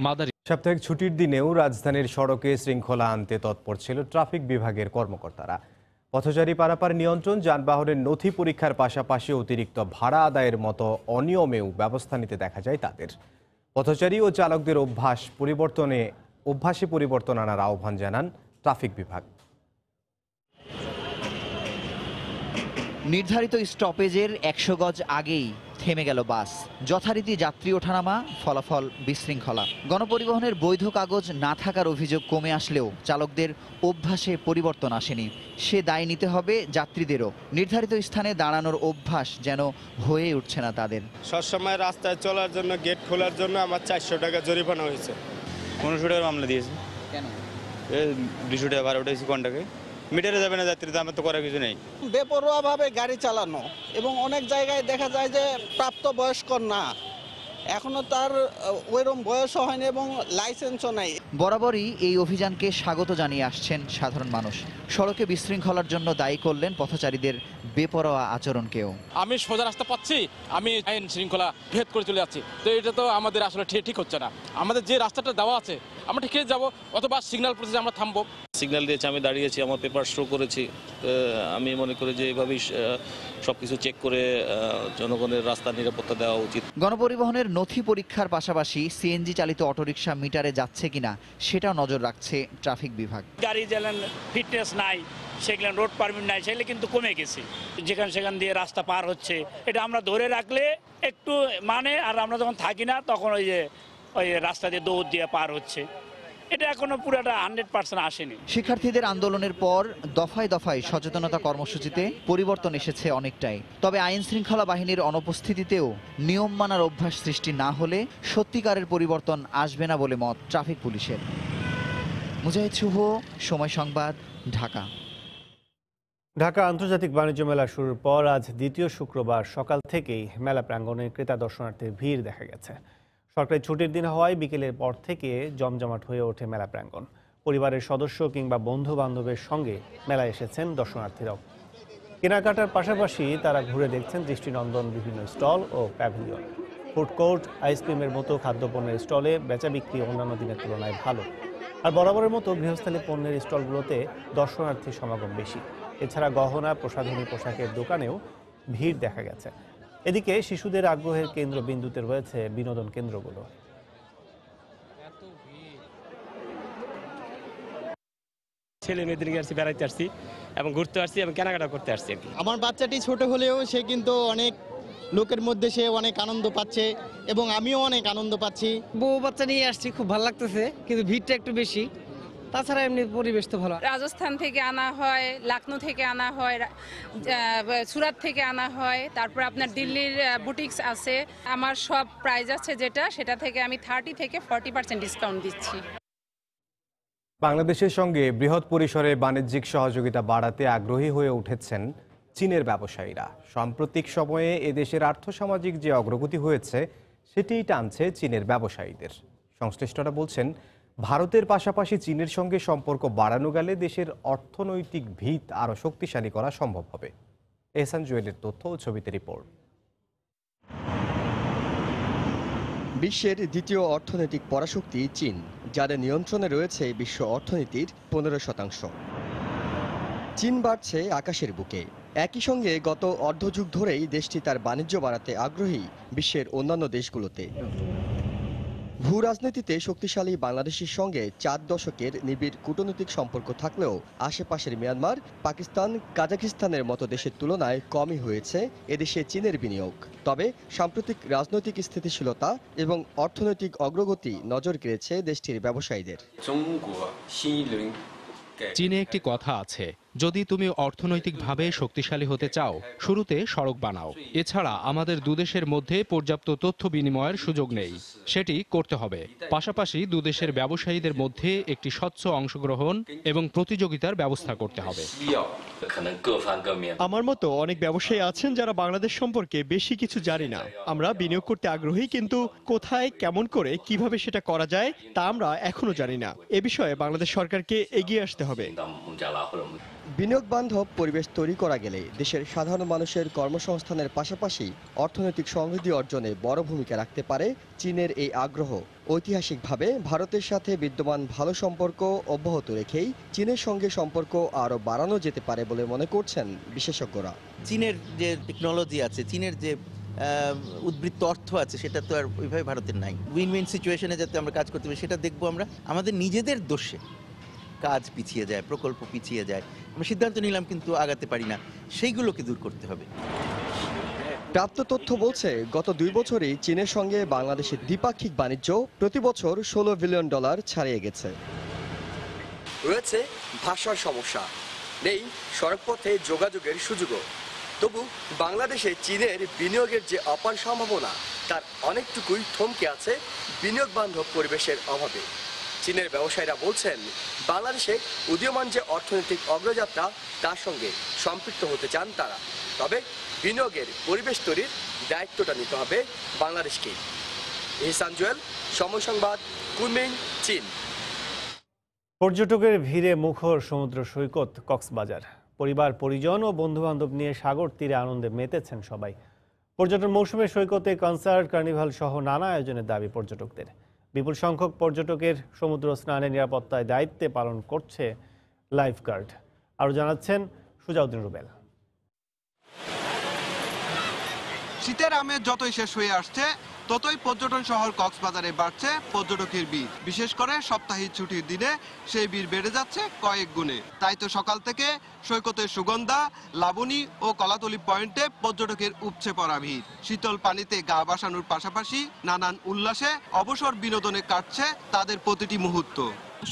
মাদারী। সাপ্তাহিক ছুটির দিনেও রাজধানীর সড়কে শৃঙ্খলা আনতে তৎপর ছিল ট্রাফিক বিভাগের কর্মকর্তারা। পথচারী পারাপার নিয়ন্ত্রণ, যানবাহনের নথি পরীক্ষার পাশাপাশি অতিরিক্ত ভাড়া আদায়ের মতো অনিয়মেও ব্যবস্থা নিতে দেখা যায় তাদের। পথচারী ও চালকদের অভ্যাসে পরিবর্তন আনার আহ্বান জানান ট্রাফিক বিভাগ। নির্ধারিত স্টপেজের 100 গজ আগেই থেমে গেল বাস। যথারীতি যাত্রী ওঠানামা, ফলাফল বিশৃঙ্খলা। গণপরিবহনের বৈধ কাগজ না থাকার অভিযোগ কমে আসলেও চালকদের অভ্যাসে পরিবর্তন আসেনি। সে দায় নিতে হবে যাত্রীদেরও। নির্ধারিত স্থানে দাঁড়ানোর অভ্যাস যেন হয়ে উঠছে না তাদের। সবসময় রাস্তায় চলার জন্য গেট খোলার জন্য আমার 400 টাকা জরিমানা হয়েছে। 1500 টাকার মামলা দিয়েছে। কেন? 200 টাকা ভাড়া উঠেছি কোনটাকে মিটারে যাবে না যাত্রী, আমার তো করার কিছু নেই। বেপরোয়াভাবে গাড়ি চালানো, এবং অনেক জায়গায় দেখা যায় যে প্রাপ্ত বয়স্ক না, এখনো তার ওইরকম বয়সও হয়নি এবং লাইসেন্সও নাই। বরাবরই এই অভিযানকে স্বাগত জানিয়ে আসছেন সাধারণ মানুষ। সড়কে বিশৃঙ্খলার জন্য দায়ী করলেন পথচারীদের বেপরোয়া আচরণকেও। আমি সোজা রাস্তা পাচ্ছি, আমি আইন শৃঙ্খলা ভেদ করে চলে যাচ্ছি, তো এটা তো আমাদের আসলে ঠিক হচ্ছে না। আমাদের যে রাস্তাটা দেওয়া আছে আমরা ঠিক যাবো, অথবা সিগন্যাল পড়েছে আমরা থামবো। সিগন্যাল দিয়েছে, আমি দাঁড়িয়েছি, আমার পেপার শো করেছি। আমি মনে করি যে এভাবেই সবকিছু চেক করে জনগণের রাস্তা নিরাপত্তা দেওয়া উচিত। গণপরিবহনের নথি পরীক্ষার পাশাপাশি সিএনজি চালিত অটোরিকশা মিটারে যাচ্ছে কিনা সেটাও নজর রাখছে ট্রাফিক বিভাগ। গাড়ি যেন ফিটনেস নাই, সেগুলো রোড পারমিট নাই, সেগুলো কিন্তু কমে গেছে। যেখান সেখান দিয়ে রাস্তা পার হচ্ছে, এটা আমরা ধরে রাখলে একটু মানে, আর আমরা যখন থাকি না তখন ওই রাস্তা দিয়ে দৌড় দিয়ে পার হচ্ছে। এটা এখনো পুরোটা 100% আসেনি। শিক্ষার্থীদের আন্দোলনের পর দফায় দফায় সচেতনতা কর্মসূচিতে পরিবর্তন এসেছে অনেকটাই। তবে আইন শৃঙ্খলা বাহিনীর অনুপস্থিতিতেও নিয়ম মানার অভ্যাস সৃষ্টি না হলে সত্যিকারের পরিবর্তন আসবে না বলে মত ট্রাফিক পুলিশের। মুজাহিদ শুভ, সময় সংবাদ, ঢাকা। ঢাকা আন্তর্জাতিক বাণিজ্য মেলা শুরুর পর আজ দ্বিতীয় শুক্রবার সকাল থেকেই মেলা প্রাঙ্গণে ক্রেতা দর্শনার্থীর ভিড় দেখা গেছে। সরকারি ছুটির দিন হওয়ায় বিকেলের পর থেকে জমজমাট হয়ে ওঠে মেলা প্রাঙ্গণ। পরিবারের সদস্য কিংবা বন্ধু বান্ধবের সঙ্গে মেলায় এসেছেন দর্শনার্থীরাও। কেনাকাটার পাশাপাশি তারা ঘুরে দেখছেন দৃষ্টিনন্দন বিভিন্ন স্টল ও প্যাভিলিয়ন। ফুড কোর্ট, আইসক্রিমের মতো খাদ্যপণ্যের স্টলে বেচা বিক্রি অন্যান্য দিনের তুলনায় ভালো। আর বরাবরের মতো গৃহস্থালী পণ্যের স্টলগুলোতে দর্শনার্থীর সমাগম বেশি। এছাড়া গহনা, প্রসাধনী পোশাকের দোকানেও ভিড় দেখা গেছে। এদিকে শিশুদের আগ্রহের কেন্দ্রবিন্দুতে রয়েছে বিনোদন কেন্দ্রগুলো। ছেলে মেয়েদের নিয়ে আসছি, বেড়াইতে আসছি এবং ঘুরতে আসছি এবং কেনাকাটা করতে আসছি। আমার বাচ্চাটি ছোট হলেও সে কিন্তু অনেক লোকের মধ্যে সে অনেক আনন্দ পাচ্ছে এবং আমিও অনেক আনন্দ পাচ্ছি। বউ বাচ্চা নিয়ে আসছি, খুব ভালো লাগতেছে, কিন্তু ভিড়টা একটু বেশি। তাছাড়া এমনি পরিবেশ তো ভালো। রাজস্থান থেকে আনা হয়, লখনৌ থেকে আনা হয়, সুরাত থেকে আনা হয়, তারপর আপনার দিল্লির বুটিক্স আছে। আমার সব প্রাইস আছে যেটা, সেটা থেকে আমি 30 থেকে 40% ডিসকাউন্ট দিচ্ছি। বাংলাদেশের সঙ্গে বৃহৎ পরিসরে বাণিজ্যিক সহযোগিতা বাড়াতে আগ্রহী হয়ে উঠেছেন চীনের ব্যবসায়ীরা। সাম্প্রতিক সময়ে এদেশের আর্থসামাজিক যে অগ্রগতি হয়েছে সেটিই টানছে চীনের ব্যবসায়ীদের। সংশ্লিষ্টরা বলছেন, ভারতের পাশাপাশি চীনের সঙ্গে সম্পর্ক বাড়ানো গেলে দেশের অর্থনৈতিক ভিত আরও শক্তিশালী করা সম্ভব হবে। এহসান জুয়েলের তথ্য ও ছবিতে রিপোর্ট। বিশ্বের দ্বিতীয় অর্থনৈতিক পরাশক্তি চীন, যাদের নিয়ন্ত্রণে রয়েছে বিশ্ব অর্থনীতির 15%। চীন বাড়ছে আকাশের বুকে। একই সঙ্গে গত অর্ধযুগ ধরেই দেশটি তার বাণিজ্য বাড়াতে আগ্রহী বিশ্বের অন্যান্য দেশগুলোতে। ভূ রাজনীতিতে শক্তিশালী বাংলাদেশের সঙ্গে 4 দশকের নিবিড় কূটনৈতিক সম্পর্ক থাকলেও আশেপাশের মিয়ানমার, পাকিস্তান, কাজাকিস্তানের মতো দেশের তুলনায় কমই হয়েছে এদেশে চীনের বিনিয়োগ। তবে সাম্প্রতিক রাজনৈতিক স্থিতিশীলতা এবং অর্থনৈতিক অগ্রগতি নজর কেড়েছে দেশটির ব্যবসায়ীদের। চীনে একটি কথা আছে, যদি তুমি অর্থনৈতিকভাবে শক্তিশালী হতে চাও শুরুতে সড়ক বানাও। এছাড়া আমাদের দুদেশের মধ্যে পর্যাপ্ত তথ্য বিনিময়ের সুযোগ নেই, সেটি করতে হবে। পাশাপাশি দুদেশের ব্যবসায়ীদের মধ্যে একটি স্বচ্ছ অংশগ্রহণ এবং প্রতিযোগিতার ব্যবস্থা করতে হবে। আমার মতো অনেক ব্যবসায়ী আছেন যারা বাংলাদেশ সম্পর্কে বেশি কিছু জানি না। আমরা বিনিয়োগ করতে আগ্রহী, কিন্তু কোথায়, কেমন করে, কিভাবে সেটা করা যায় তা আমরা এখনো জানি না। এ বিষয়ে বাংলাদেশ সরকারকে এগিয়ে আসতে হবে। বিনিয়োগ বান্ধব পরিবেশ তৈরি করা গেলে দেশের সাধারণ মানুষের কর্মসংস্থানের পাশাপাশি অর্থনৈতিক সমৃদ্ধি অর্জনে বড় ভূমিকা রাখতে পারে চীনের এই আগ্রহ। ঐতিহাসিকভাবে ভারতের সাথে বিদ্যমান ভালো সম্পর্ক অব্যাহত রেখেই চীনের সঙ্গে সম্পর্ক আরও বাড়ানো যেতে পারে বলে মনে করছেন বিশেষজ্ঞরা। চীনের যে টেকনোলজি আছে, চীনের যে উদ্বৃত্ত অর্থ আছে, সেটা তো আর ওইভাবে ভারতের নাই। উইন উইন সিচুয়েশনে যাতে আমরা কাজ করতে পারি সেটা দেখবো আমরা। আমাদের নিজেদের দোষে কাজ পিছিয়ে যায়, প্রকল্প পিছিয়ে যায়, আমরা সিদ্ধান্ত নিলাম কিন্তু আগাতে পারি না, সেইগুলোকে দূর করতে হবে। প্রাপ্ত তথ্য বলছে, গত 2 বছরেই চীনের সঙ্গে বাংলাদেশের দ্বিপাক্ষিক বাণিজ্য প্রতি বছর $16 বিলিয়ন ছাড়িয়ে গেছে। রয়েছে ভাষার সমস্যা, নেই সড়কপথে যোগাযোগের সুযোগও। তবু বাংলাদেশে চীনের বিনিয়োগের যে অপার সম্ভাবনা, তার অনেকটুকুই থমকে আছে বিনিয়োগ বান্ধব পরিবেশের অভাবে। চীনের ব্যবসায়ীরা বলছেন, বাংলাদেশে উদীয়মান যে অর্থনৈতিক অগ্রযাত্রা তার সঙ্গে সম্পৃক্ত হতে চান তারা। তবে বিনিয়োগের পরিবেশ তৈরির দায়িত্বটা নিতে হবে বাংলাদেশকেই। এহসান জুয়েল, সময় সংবাদ, কুনমিং, চীন। পর্যটকের ভিড়ে মুখর সমুদ্র সৈকত কক্সবাজার। পরিবার, পরিজন ও বন্ধুবান্ধব নিয়ে সাগর তীরে আনন্দে মেতেছেন সবাই। পর্যটন মৌসুমে সৈকতে কনসার্ট, কার্নিভাল সহ নানা আয়োজনের দাবি পর্যটকদের। বিপুল সংখ্যক পর্যটকের সমুদ্র স্নানের নিরাপত্তায় দায়িত্বে পালন করছে লাইফগার্ড। আরও জানাচ্ছেন সুজাউদ্দিন রুবেল। শীতের আমেজ যতই শেষ হয়ে আসছে, ততই পর্যটন শহর কক্সবাজারে বাড়ছে পর্যটকের ভিড়। বিশেষ করে সাপ্তাহিক ছুটির দিনে সেই ভিড় বেড়ে যাচ্ছে কয়েক গুণে। তাই তো সকাল থেকে সৈকতের সুগন্ধা, লাবণী ও কলাতলি পয়েন্টে পর্যটকের উপচে পড়া ভিড়। শীতল পানিতে গা ভাসানোর পাশাপাশি নানান উল্লাসে অবসর বিনোদনে কাটছে তাদের প্রতিটি মুহূর্ত।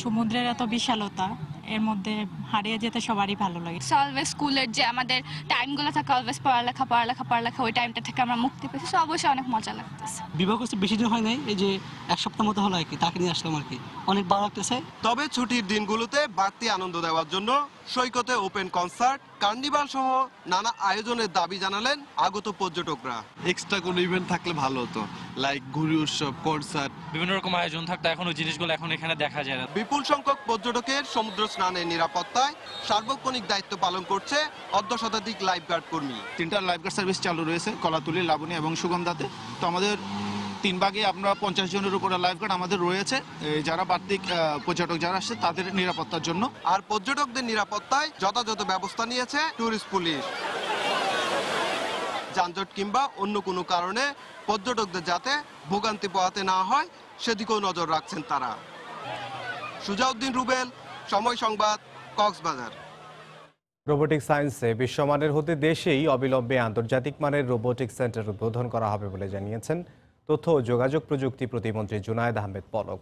সমুদ্রের এত বিশালতা, এর মধ্যে হারিয়ে যেতে সবারই ভালো লাগে। অলওয়েজ স্কুলের যে আমাদের টাইমগুলো থাকে, অলওয়েজ পড়ালেখা, ওই টাইমটা থেকে আমরা মুক্তি পেয়েছি, তো অবশ্যই অনেক মজা লাগতেছে। বিবাহ করতে বেশি দিন হয় নাই, এই যে 1 সপ্তাহ মতো হলো আর কি, তাকে নিয়ে আসলাম আর কি, অনেক ভালো লাগতেছে। তবে ছুটির দিনগুলোতে বাড়তি আনন্দ দেওয়ার জন্য সৈকতে ওপেন কনসার্ট, কার্নিভাল সহ নানা আয়োজনের দাবি জানালেন আগত পর্যটকরা। এক্সট্রা কোনো ইভেন্ট থাকলে ভালো হতো, লাইক ঘুরি উৎসব, কনসার্ট, বিভিন্ন রকম আয়োজন থাকতো। এখন ওই জিনিসগুলো এখন এখানে দেখা যায় না। বিপুল সংখ্যক পর্যটকের সমুদ্র স্নানের নিরাপত্তায় সার্বক্ষণিক দায়িত্ব পালন করছে 1/2 শতাধিক লাইফগার্ড কর্মী। 3টা লাইফগার্ড সার্ভিস চালু রয়েছে কলাতুলি, লাবণী এবং সুগন্ধাতে। তো আমাদের 3 ভাগে আমরা 50 জনের উপরে লাইফগার্ড আমাদের রয়েছে, যারা বাড়তি পর্যটক যারা আসছে তাদের নিরাপত্তার জন্য। আর পর্যটকদের নিরাপত্তায় যথাযথ ব্যবস্থা নিয়েছে ট্যুরিস্ট পুলিশ। যানজট কিংবা অন্য কোনো কারণে পর্যটকদের যাতে ভোগান্তি পোহাতে না হয় সেদিকেও নজর রাখছেন তারা। সুজাউদ্দিন রুবেল, সময় সংবাদ, কক্সবাজার। রোবোটিক সায়েন্সে বিশ্বমানের হতে দেশেই অবিলম্বে আন্তর্জাতিক মানের রোবোটিক সেন্টার উদ্বোধন করা হবে বলে জানিয়েছেন তথ্য ও যোগাযোগ প্রযুক্তি প্রতিমন্ত্রী জুনায়েদ আহমেদ পলক।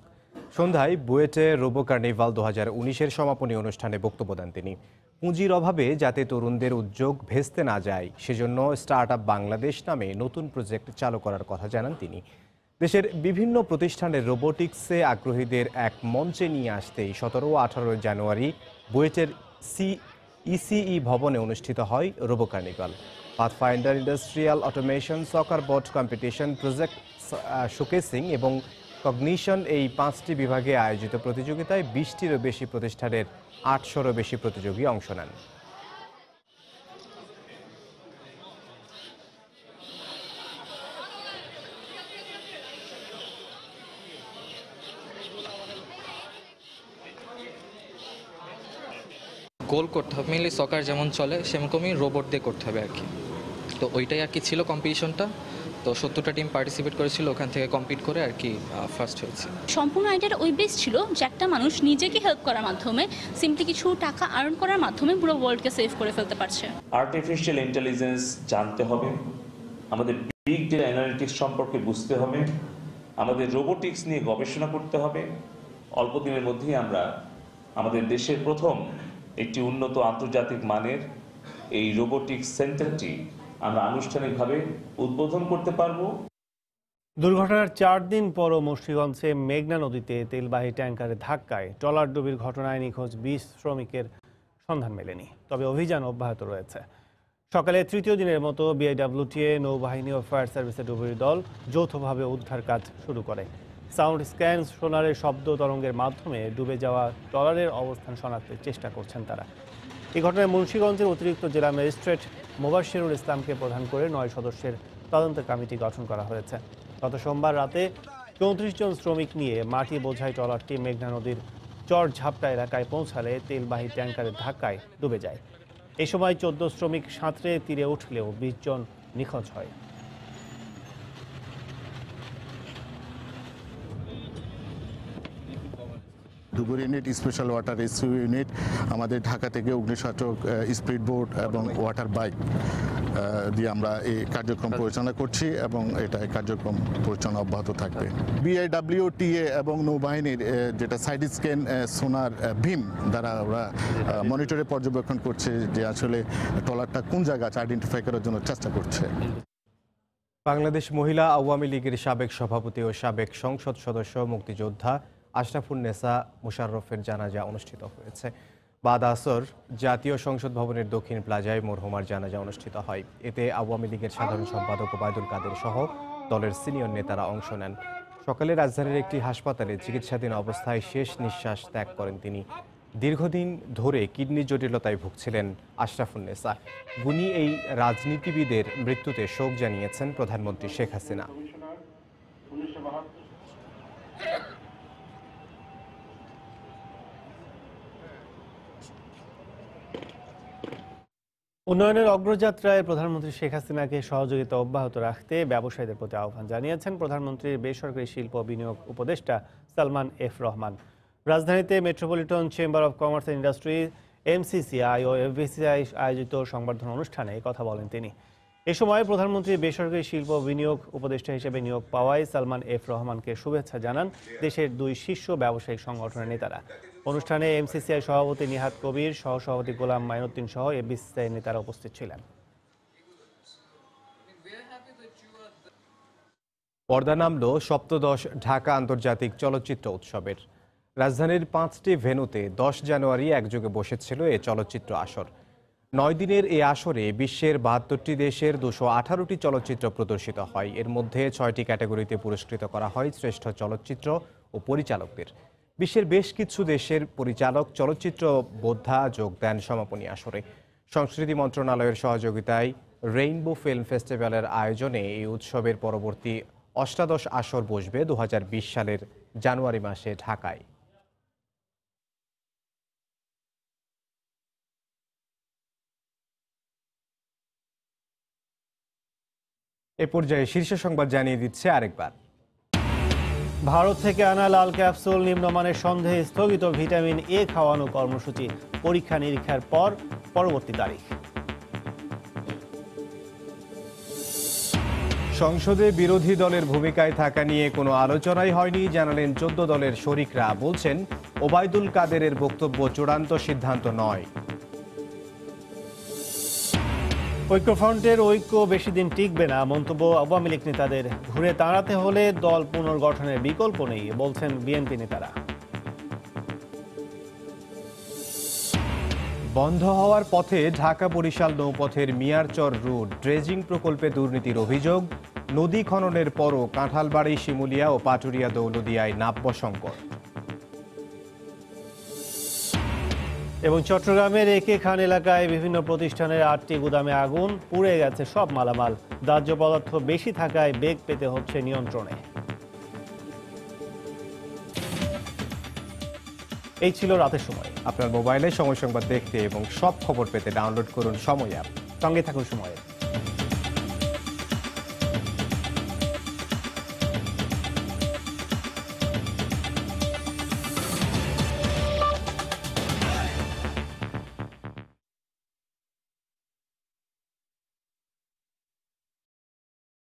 সন্ধ্যায় বুয়েটে রোবো কার্নিভাল 2019-এর সমাপনী অনুষ্ঠানে বক্তব্য দেন তিনি। পুঁজির অভাবে যাতে তরুণদের উদ্যোগ ভেস্তে না যায়, সেজন্য স্টার্টআপ বাংলাদেশ নামে নতুন প্রজেক্ট চালু করার কথা জানান তিনি। দেশের বিভিন্ন প্রতিষ্ঠানের রোবোটিক্সে আগ্রহীদের এক মঞ্চে নিয়ে আসতেই 17 ও 18 জানুয়ারি বুয়েটের ইসিই ভবনে অনুষ্ঠিত হয় Robo Carnival. Pathfinder, industrial automation, soccer board competition, project showcasing এবং কগনিশন এই 5টি বিভাগে আয়োজিত প্রতিযোগিতায় 20টিরও বেশি প্রতিষ্ঠানের 800রও বেশি প্রতিযোগী অংশ নেন। গোল করতে হবে, মেনলি সকার যেমন চলে সেরকমই রোবট দিয়ে করতে হবে আর কি। তো ওইটাই আর কি ছিল কম্পিটিশনটা। তো 70টা টিম পার্টিসিপেট করেছিল, ওখান থেকে কম্পিট করে আর কি ফার্স্ট হয়েছে। সম্পূর্ণ আইডিয়াটা ওই বেস ছিল যে একটা মানুষ নিজেকে হেল্প করার মাধ্যমে, সিম্পলি কিছু টাকা আর্ন করার মাধ্যমে পুরো ওয়ার্ল্ডকে সেভ করে ফেলতে পারছে। আর্টিফিশিয়াল ইন্টেলিজেন্স জানতে হবে, আমাদের বিগ ডেটা অ্যানালিটিক্স সম্পর্কে বুঝতে হবে, আমাদের রোবোটিক্স নিয়ে গবেষণা করতে হবে। অল্প দিনের মধ্যেই আমরা আমাদের দেশের প্রথম একটি উন্নত আন্তর্জাতিক মানের এই রোবোটিক্স সেন্টারটি আমরা আনুষ্ঠানিকভাবে উদ্বোধন করতে পারব। দুর্ঘটনার 4 দিন পরও মুন্সিগঞ্জে মেঘনা নদীতে তেলবাহী ট্যাঙ্কারের ধাক্কায় ট্রলার ডুবির ঘটনায় নিখোঁজ 20 শ্রমিকের সন্ধান মেলেনি, তবে অভিযান অব্যাহত রয়েছে। সকালে তৃতীয় দিনের মতো বিআইডব্লিউটিএ, নৌবাহিনী ও ফায়ার সার্ভিসের ডুবির দল যৌথভাবে উদ্ধার কাজ শুরু করে। সাউন্ড স্ক্যান, সোনারের শব্দ তরঙ্গের মাধ্যমে ডুবে যাওয়া ট্রলারের অবস্থান শনাক্তের চেষ্টা করছেন তারা। এই ঘটনায় মুন্সিগঞ্জের অতিরিক্ত জেলা ম্যাজিস্ট্রেট মোবাশ্বেরুল ইসলামকে প্রধান করে 9 সদস্যের তদন্ত কমিটি গঠন করা হয়েছে। গত সোমবার রাতে 34 জন শ্রমিক নিয়ে মাটি বোঝাই ট্রলারটি মেঘনা নদীর চর ঝাপটা এলাকায় পৌঁছালে তেলবাহী ট্যাঙ্কারের ধাক্কায় ডুবে যায়। এই সময় 14 শ্রমিক সাঁতরে তীরে উঠলেও 20 জন নিখোঁজ হয়। ডুবুর unit, special water rescue unit, আমাদের ঢাকা থেকে অগ্নিসংযোগ স্পিড বোট এবং ওয়াটার বাইক দিয়ে আমরা এই কার্যক্রম পরিচালনা করছি এবং এটা কার্যক্রম পরিচালনা অব্যাহত থাকবে। বিআইডব্লিউটিএ এবং নৌবাহিনীর যেটা সাইড স্ক্যান সোনার বিম দ্বারা ওরা মনিটরে পর্যবেক্ষণ করছে যে আসলে ট্রলারটা কোন জায়গা আছে আইডেন্টিফাই করার জন্য চেষ্টা করছে। বাংলাদেশ মহিলা আওয়ামী লীগের সাবেক সভাপতি ও সাবেক সংসদ সদস্য মুক্তিযোদ্ধা আশরাফুন্নেসা মুশাররফের জানাজা অনুষ্ঠিত হয়েছে। বাদ আসর জাতীয় সংসদ ভবনের দক্ষিণ প্লাজায় মরহুমার জানাজা অনুষ্ঠিত হয়। এতে আওয়ামী লীগের সাধারণ সম্পাদক ওবায়দুল কাদের সহ দলের সিনিয়র নেতারা অংশ নেন। সকালে রাজধানীর একটি হাসপাতালে চিকিৎসাধীন অবস্থায় শেষ নিঃশ্বাস ত্যাগ করেন তিনি। দীর্ঘদিন ধরে কিডনি জটিলতায় ভুগছিলেন আশরাফুন্নেসা। গুণী এই রাজনীতিবিদের মৃত্যুতে শোক জানিয়েছেন প্রধানমন্ত্রী শেখ হাসিনা। উন্নয়নের অগ্রযাত্রায় প্রধানমন্ত্রী শেখ হাসিনাকে সহযোগিতা অব্যাহত রাখতে ব্যবসায়ীদের প্রতি আহ্বান জানিয়েছেন প্রধানমন্ত্রীর বেসরকারি শিল্প বিনিয়োগ উপদেষ্টা সালমান এফ রহমান। রাজধানীতে Metropolitan Chamber of Commerce and Industry, MCCI ও এফবিসিআই আয়োজিত সংবর্ধনা অনুষ্ঠানে কথা বলেন তিনি। এ সময় প্রধানমন্ত্রীর বেসরকারি শিল্প বিনিয়োগ উপদেষ্টা হিসেবে নিয়োগ পাওয়ায় সালমান এফ রহমানকে শুভেচ্ছা জানান দেশের 2 শীর্ষ ব্যবসায়িক সংগঠনের নেতারা। অনুষ্ঠানে এমসিসিআই সভাপতি নিহাত কবির, সহসভাপতি গোলাম মাইনুদ্দিন সহ এফবিসিআই নেতারা উপস্থিত ছিলেন। পর্দা নামল সপ্তদশ ঢাকা আন্তর্জাতিক চলচ্চিত্র উৎসবের। রাজধানীর 5টি ভেন্যুতে 10 জানুয়ারি একযোগে বসেছিল এ চলচ্চিত্র আসর। 9 দিনের এই আসরে বিশ্বের 72টি দেশের 218টি চলচ্চিত্র প্রদর্শিত হয়। এর মধ্যে 6টি ক্যাটাগরিতে পুরস্কৃত করা হয় শ্রেষ্ঠ চলচ্চিত্র ও পরিচালকদের। বিশ্বের বেশ কিছু দেশের পরিচালক, চলচ্চিত্র বোদ্ধা যোগ দেন সমাপনী আসরে। সংস্কৃতি মন্ত্রণালয়ের সহযোগিতায় রেইনবো ফিল্ম ফেস্টিভ্যালের আয়োজনে এই উৎসবের পরবর্তী 18 আসর বসবে 2020 সালের জানুয়ারি মাসে ঢাকায়। এ পর্যায়ে শীর্ষ সংবাদ জানিয়ে দিচ্ছে আরেকবার। ভারত থেকে আনা লাল ক্যাপসুল, নিম্নমানের সন্দেহে স্থগিত ভিটামিন এ খাওয়ানো কর্মসূচি, পরীক্ষা নিরীক্ষার পর পরবর্তী তারিখ। সংসদে বিরোধী দলের ভূমিকায় থাকা নিয়ে কোনো আলোচনাই হয়নি জানালেন 14 দলের শরিকরা। বলছেন ওবায়দুল কাদেরের বক্তব্য চূড়ান্ত সিদ্ধান্ত নয়। ঐক্যফ্রন্টের ঐক্য বেশি দিন টিকবে না মন্তব্য আওয়ামী লীগ নেতাদের। ঘুরে দাঁড়াতে হলে দল পুনর্গঠনের বিকল্প নেই বলছেন বিএনপি নেতারা। বন্ধ হওয়ার পথে ঢাকা বরিশাল নৌপথের মিয়ারচর রুট ড্রেজিং প্রকল্পে দুর্নীতির অভিযোগ। নদী খননের পরও কাঁঠালবাড়ি, শিমুলিয়া ও পাটুরিয়া দৌলদিয়ায় নাব্য সংকট। এবং চট্টগ্রামের একে খান এলাকায় বিভিন্ন প্রতিষ্ঠানের 8টি গুদামে আগুন, পুড়ে গেছে সব মালামাল। দাহ্য পদার্থ বেশি থাকায় বেগ পেতে হচ্ছে নিয়ন্ত্রণে। এই ছিল রাতের সময়। আপনার মোবাইলে সময় সংবাদ দেখতে এবং সব খবর পেতে ডাউনলোড করুন সময় অ্যাপ। সঙ্গে থাকুন সময়ে।